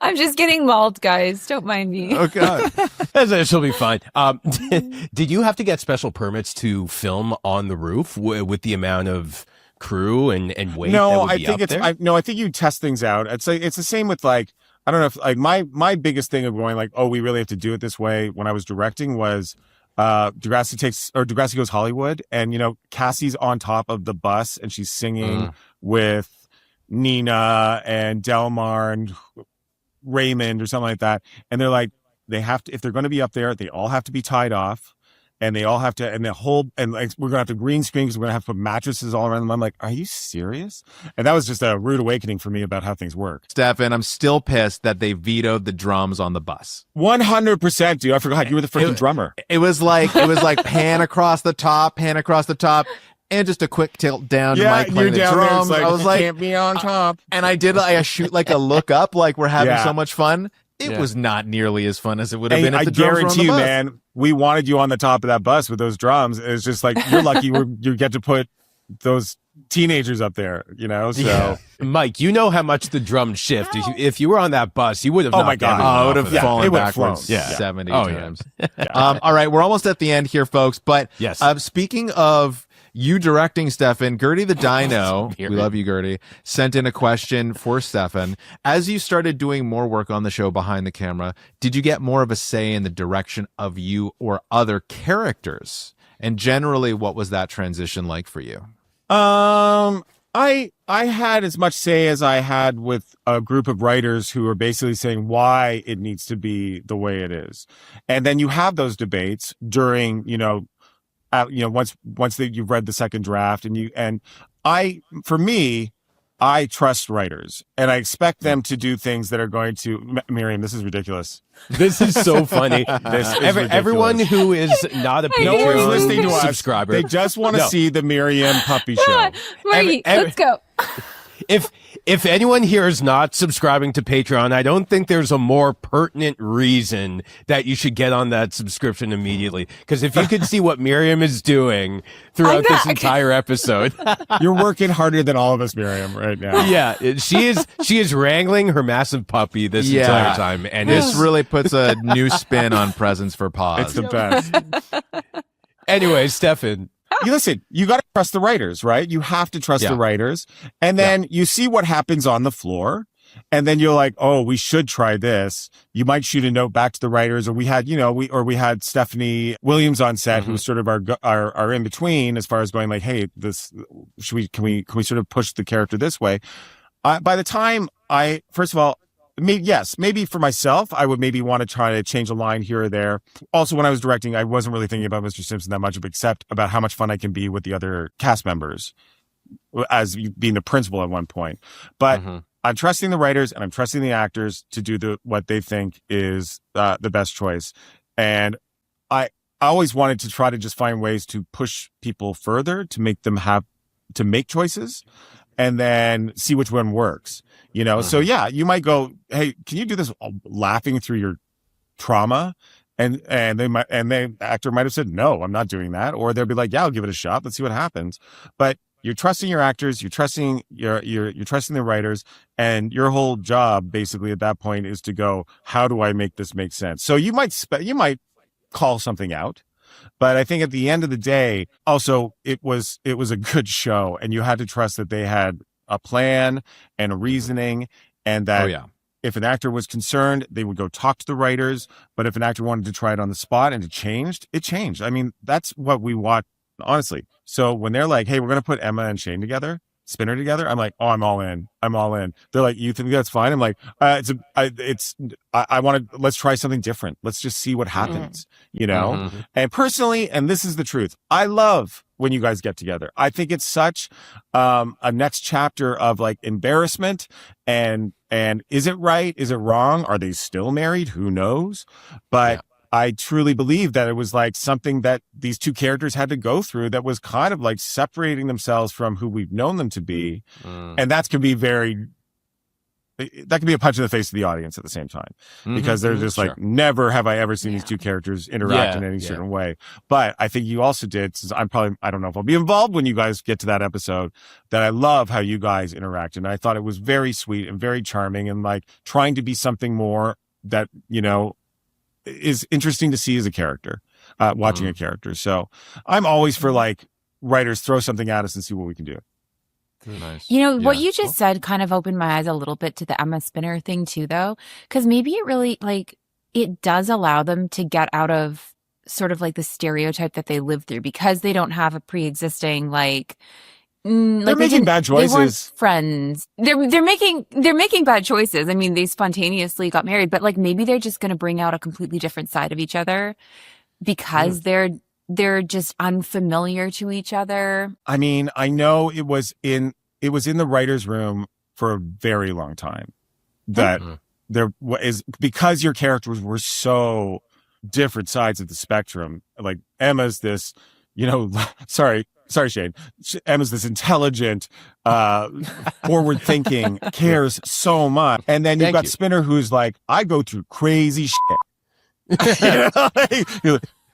I'm just getting mauled, guys. Don't mind me. Oh God, she'll be fine. Did you have to get special permits to film on the roof with the amount of crew and weight? No, I think you test things out. It's the same with like, I don't know if like my biggest thing of going like, oh, we really have to do it this way when I was directing was Degrassi Goes Hollywood, and Cassie's on top of the bus and she's singing with Nina and Delmar and Raymond or something like that. And they're like, they have to, if they're going to be up there, they all have to be tied off and they all have to, and like, we're going to have to green screen because we're going to have to put mattresses all around them. I'm like, are you serious? And that was just a rude awakening for me about how things work. Stefan, I'm still pissed that they vetoed the drums on the bus. 100%, dude. I forgot you were the freaking drummer. It was like pan across the top. And just a quick tilt down to Mike playing the drums. Like, I was like, can't be on top. And I did I shoot like a look up, like we're having so much fun. It was not nearly as fun as it would have been if the drums were on the bus. I guarantee you, man, we wanted you on the top of that bus with those drums. It's just like, you're lucky you get to put those teenagers up there, so. Yeah. Mike, you know how much the drums shift. If you were on that bus, you would have my God. I would have fallen backwards 70 times. All right, we're almost at the end here, folks. But speaking of you directing, Stefan, Gertie the Dino, we love you, Gertie, sent in a question for Stefan. As you started doing more work on the show behind the camera, did you get more of a say in the direction of you or other characters? And generally, what was that transition like for you? I had as much say as I had with a group of writers who are basically saying why it needs to be the way it is. And then you have those debates during, once you've read the second draft for me, I trust writers and I expect them to do things that are going to, Miriam, this is ridiculous. This is so funny. Everyone who is not a Patreon subscriber, they just want to see the Miriam puppy show. Marty, let's go. If anyone here is not subscribing to Patreon, I don't think there's a more pertinent reason that you should get on that subscription immediately. Because if you could see what Miriam is doing throughout this entire episode, you're working harder than all of us, Miriam, right now. Yeah, she is wrangling her massive puppy this entire time, and this really puts a new spin on Presents for Paws. It's the best. Anyway, Stefan. Listen, you got to trust the writers, right? You have to trust the writers. And then you see what happens on the floor. And then you're like, oh, we should try this. You might shoot a note back to the writers. Or we had, we had Stephanie Williams on set, who was sort of our in between as far as going like, hey, can we sort of push the character this way? By the time first of all, maybe for myself, I would maybe want to try to change a line here or there. Also, when I was directing, I wasn't really thinking about Mr. Simpson that much, except about how much fun I can be with the other cast members as being the principal at one point. But I'm trusting the writers and I'm trusting the actors to do what they think is the best choice. And I always wanted to try to just find ways to push people further, to make them to make choices and then see which one works. So you might go, hey, can you do this laughing through your trauma And the actor might have said, no, I'm not doing that. Or they'll be like, yeah, I'll give it a shot. Let's see what happens. But you're trusting your actors, you're trusting you're trusting the writers, and your whole job basically at that point is to go, how do I make this make sense? So you might call something out, but I think at the end of the day, also it was a good show, and you had to trust that they had a plan and a reasoning, and that if an actor was concerned, they would go talk to the writers. But if an actor wanted to try it on the spot and it changed. I mean, that's what we watch. Honestly. So when they're like, hey, we're going to put Emma and Shane together, Spinner together, I'm like, oh, I'm all in. They're like, you think that's fine? I'm like, let's try something different. Let's just see what happens, you know? Mm-hmm. And personally, and this is the truth, I love when you guys get together. I think it's such a next chapter of like embarrassment and is it right? Is it wrong? Are they still married? Who knows? But I truly believe that it was like something that these two characters had to go through that was kind of like separating themselves from who we've known them to be. And that can be a punch in the face of the audience at the same time, because they're just like, never have I ever seen these two characters interact in any certain way. But I think you also did, since I don't know if I'll be involved when you guys get to that episode, that I love how you guys interact. And I thought it was very sweet and very charming, and like trying to be something more that, you know, is interesting to see as a character, watching a character. So I'm always for like writers throw something at us and see what we can do. Nice. You know, what you just said kind of opened my eyes a little bit to the Emma Spinner thing too, though, because maybe it really like it does allow them to get out of sort of like the stereotype that they live through, because they don't have a pre-existing like they're making bad choices. They weren't friends. They're making bad choices. I mean, they spontaneously got married, but like maybe they're just going to bring out a completely different side of each other because they're just unfamiliar to each other. I mean, I know it was in the writer's room for a very long time that there is, because your characters were so different sides of the spectrum. Like Emma's this, you know, sorry, Shane. Emma's this intelligent, forward-thinking, cares so much. And then you've got Spinner, who's like, I go through crazy shit. You know? Like,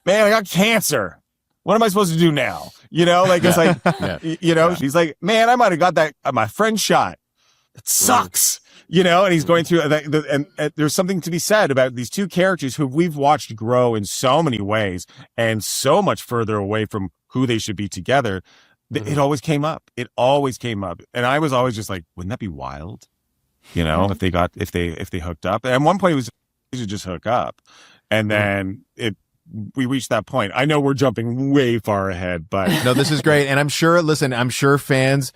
man, I got cancer. What am I supposed to do now? You know, like, it's like, you know, she's like, man, I might have got that my friend shot. It sucks. You know, and he's going through, and there's something to be said about these two characters who we've watched grow in so many ways and so much further away from who they should be together. It always came up. And I was always just like, wouldn't that be wild? You know, if they hooked up. And at one point it was, they should just hook up. And then we reached that point. I know we're jumping way far ahead, but no, this is great. And I'm sure fans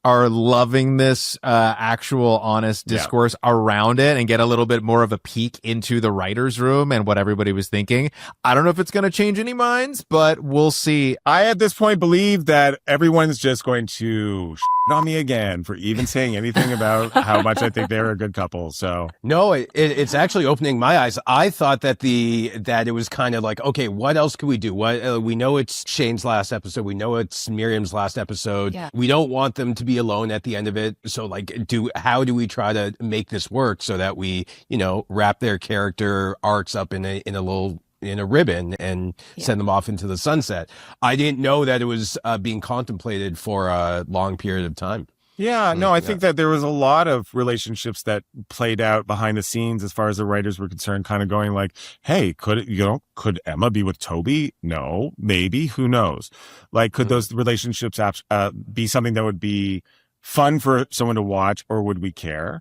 are loving this actual honest discourse around it and get a little bit more of a peek into the writer's room and what everybody was thinking. I don't know if it's going to change any minds, but we'll see. I, at this point, believe that everyone's just going to shit on me again for even saying anything about how much I think they're a good couple. So no, it's actually opening my eyes. I thought that it was kind of like, okay, what else could we do? What we know it's Shane's last episode. We know it's Miriam's last episode. Yeah. We don't want them to be alone at the end of it. So like, how do we try to make this work so that we, you know, wrap their character arcs up in a ribbon and send them off into the sunset? I didn't know that it was being contemplated for a long period of time. Yeah, no, I think that there was a lot of relationships that played out behind the scenes as far as the writers were concerned, kind of going like, hey, could Emma be with Toby? No, maybe, who knows? Like, could those relationships be something that would be fun for someone to watch, or would we care?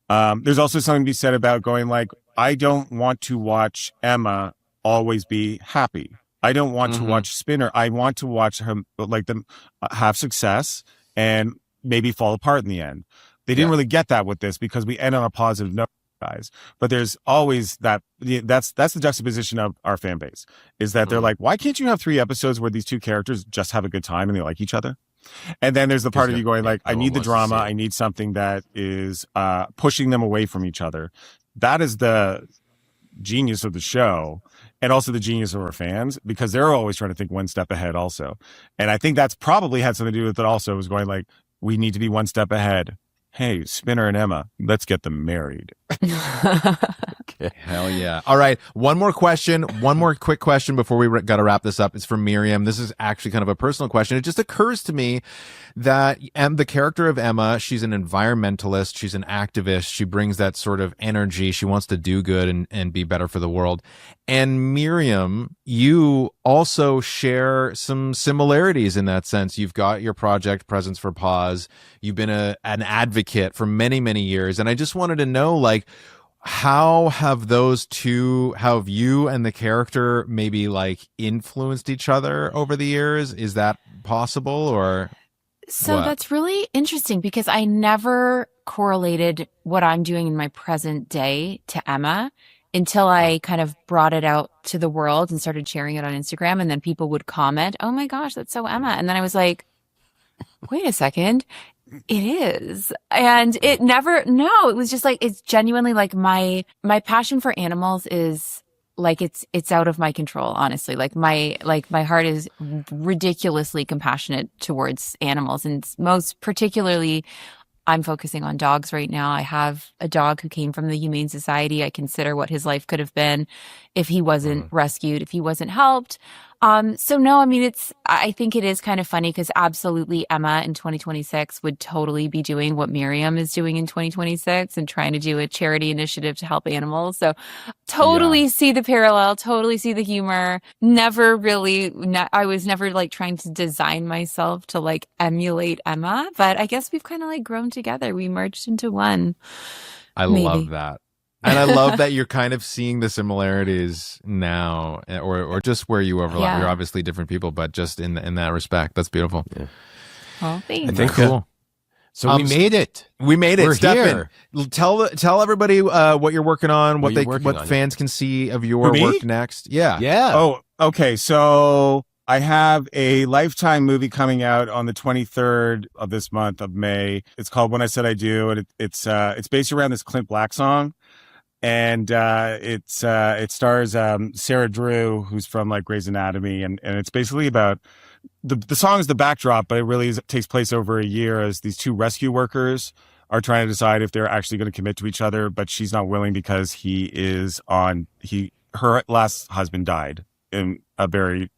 There's also something to be said about going like, I don't want to watch Emma always be happy. I don't want to watch Spinner. I want to watch them, like, them have success and maybe fall apart in the end. They didn't really get that with this, because we end on a positive note, guys. But there's always that's the juxtaposition of our fan base, is that they're like, why can't you have 3 episodes where these two characters just have a good time and they like each other? And then there's the part of you going like, I need the drama. I need something that is pushing them away from each other. That is the genius of the show, and also the genius of our fans, because they're always trying to think one step ahead also. And I think that's probably had something to do with it also, was going like, we need to be one step ahead. hey, Spinner and Emma, let's get them married. Okay. Hell yeah. All right. One more quick question before we got to wrap this up. It's from Miriam. This is actually kind of a personal question. It just occurs to me that the character of Emma, she's an environmentalist. She's an activist. She brings that sort of energy. She wants to do good and be better for the world. And Miriam, you also share some similarities in that sense. You've got your project Presents for Paws. You've been an advocate for many, many years. And I just wanted to know, like, how have you and the character maybe like influenced each other over the years? Is that possible or? So that's really interesting because I never correlated what I'm doing in my present day to Emma until I kind of brought it out to the world and started sharing it on Instagram. And then people would comment, "Oh my gosh, that's so Emma." And then I was like, wait a second. It is. And it was just like, it's genuinely like my passion for animals is like, it's out of my control, honestly. Like my heart is ridiculously compassionate towards animals, and most particularly I'm focusing on dogs right now. I have a dog who came from the Humane Society. I consider what his life could have been if he wasn't rescued, if he wasn't helped. So no, I mean, I think it is kind of funny because absolutely Emma in 2026 would totally be doing what Miriam is doing in 2026 and trying to do a charity initiative to help animals. So totally see the parallel, totally see the humor. I was never like trying to design myself to like emulate Emma, but I guess we've kind of like grown together. We merged into one. I love that. And I love that you're kind of seeing the similarities now, or just where you overlap. Yeah. You're obviously different people, but just in that respect, that's beautiful. Yeah. Oh, thanks. I think cool. So we made it. We made it. We're Stefan, here. Tell everybody what you're working on, what fans can see of your work next. Yeah. Yeah. Oh, okay. So I have a Lifetime movie coming out on the 23rd of this month of May. It's called When I Said I Do, and it's based around this Clint Black song. And it stars Sarah Drew, who's from like Grey's Anatomy, and it's basically about the song is the backdrop, but it really takes place over a year as these two rescue workers are trying to decide if they're actually going to commit to each other, but she's not willing because her last husband died in a very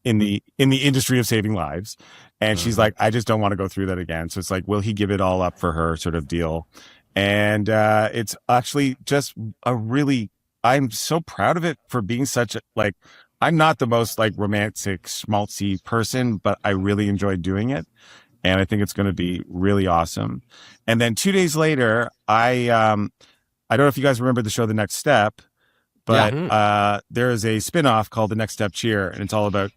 in the industry of saving lives, and she's like, I just don't want to go through that again. So it's like, will he give it all up for her sort of deal? And it's actually just I'm so proud of it for being such a, like, I'm not the most like romantic schmaltzy person, but I really enjoyed doing it. And I think it's going to be really awesome. And then 2 days later, I don't know if you guys remember the show The Next Step, but there is a spinoff called The Next Step Cheer, and it's all about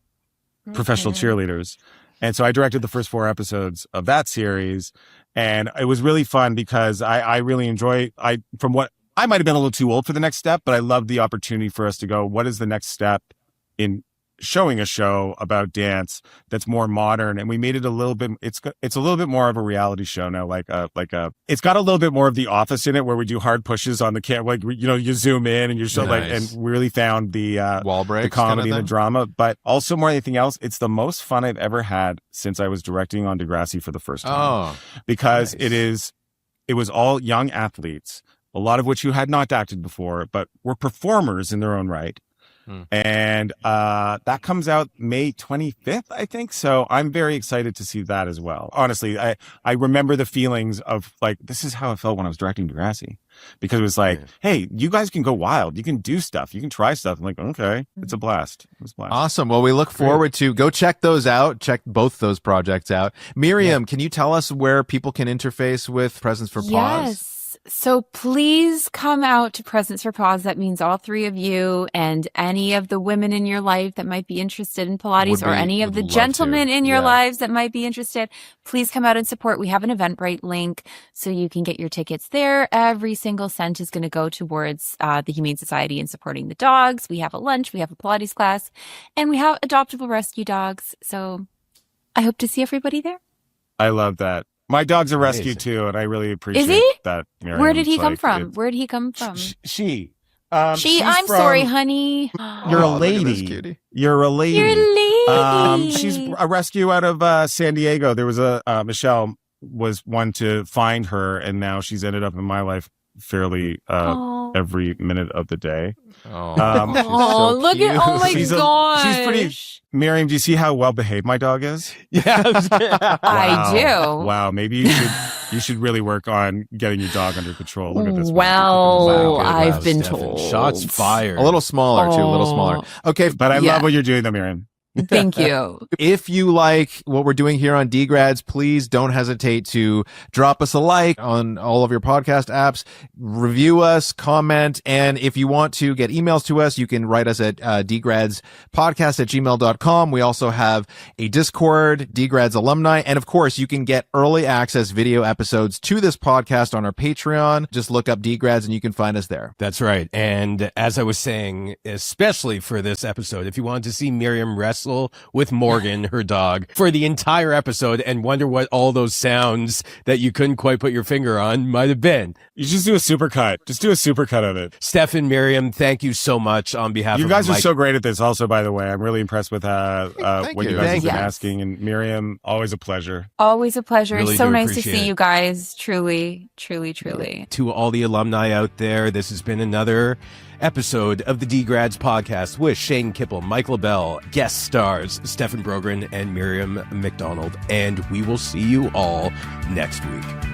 professional cheerleaders. And so I directed the first 4 episodes of that series. And it was really fun because I really enjoy, I might have been a little too old for The Next Step, but I loved the opportunity for us to go, what is the next step in showing a show about dance that's more modern? And we made it a little bit, it's a little bit more of a reality show now, it's got a little bit more of The Office in it, where we do hard pushes on the camera, like, you know, you zoom in and you're so and we really found the wall breaks, the comedy and the drama, but also more than anything else, it's the most fun I've ever had since I was directing on Degrassi for the first time. Because it was all young athletes, a lot of which you had not acted before, but were performers in their own right. And that comes out May 25th, I think. So I'm very excited to see that as well. Honestly, I remember the feelings of like, this is how I felt when I was directing Degrassi, because it was like, hey, you guys can go wild. You can do stuff. You can try stuff. I'm like, okay, it's a blast. It was a blast. Awesome. Well, we look forward to go check those out. Check both those projects out. Miriam, can you tell us where people can interface with Presents for Paws? Yes. So please come out to Presents for Paws. That means all 3 of you and any of the women in your life that might be interested in Pilates, or any of the gentlemen in your lives that might be interested. Please come out and support. We have an Eventbrite link so you can get your tickets there. Every single cent is going to go towards the Humane Society and supporting the dogs. We have a lunch, we have a Pilates class, and we have adoptable rescue dogs. So I hope to see everybody there. I love that. My dog's a rescue too, and I really appreciate that. Miriam. Where did he come from? Where did he come from? She. I'm sorry, honey. You're a lady. You're a lady. You're a lady. She's a rescue out of San Diego. There was a Michelle. was one to find her, and now she's ended up in my life fairly every minute of the day. Oh, look at, oh my gosh. She's pretty, Miriam, do you see how well behaved my dog is? Yeah. I do. Wow. Maybe you should really work on getting your dog under control. Look at this. Well, I've been Stefan. told. Shots fired. A little smaller, too. A little smaller. Okay. But I love what you're doing, though, Miriam. Thank you. If you like what we're doing here on D-Grads, please don't hesitate to drop us a like on all of your podcast apps, review us, comment, and if you want to get emails to us, you can write us at dgradspodcast@gmail.com. We also have a Discord, D-Grads alumni, and of course, you can get early access video episodes to this podcast on our Patreon. Just look up D-Grads and you can find us there. That's right. And as I was saying, especially for this episode, if you wanted to see Miriam wrestle with Morgan, her dog, for the entire episode and wonder what all those sounds that you couldn't quite put your finger on might have been. You just do a supercut. Just do a supercut of it. Stefan, Miriam, thank you so much on behalf of you guys are so great at this also, by the way. I'm really impressed with what you guys have been asking. And Miriam, always a pleasure. Always a pleasure. Really it's so nice to see you guys. Truly, truly, truly. To all the alumni out there, this has been another episode of the D-Grads podcast with Shane Kipple, Mike LaBelle, guest stars Stefan Brogren and Miriam McDonald. And we will see you all next week.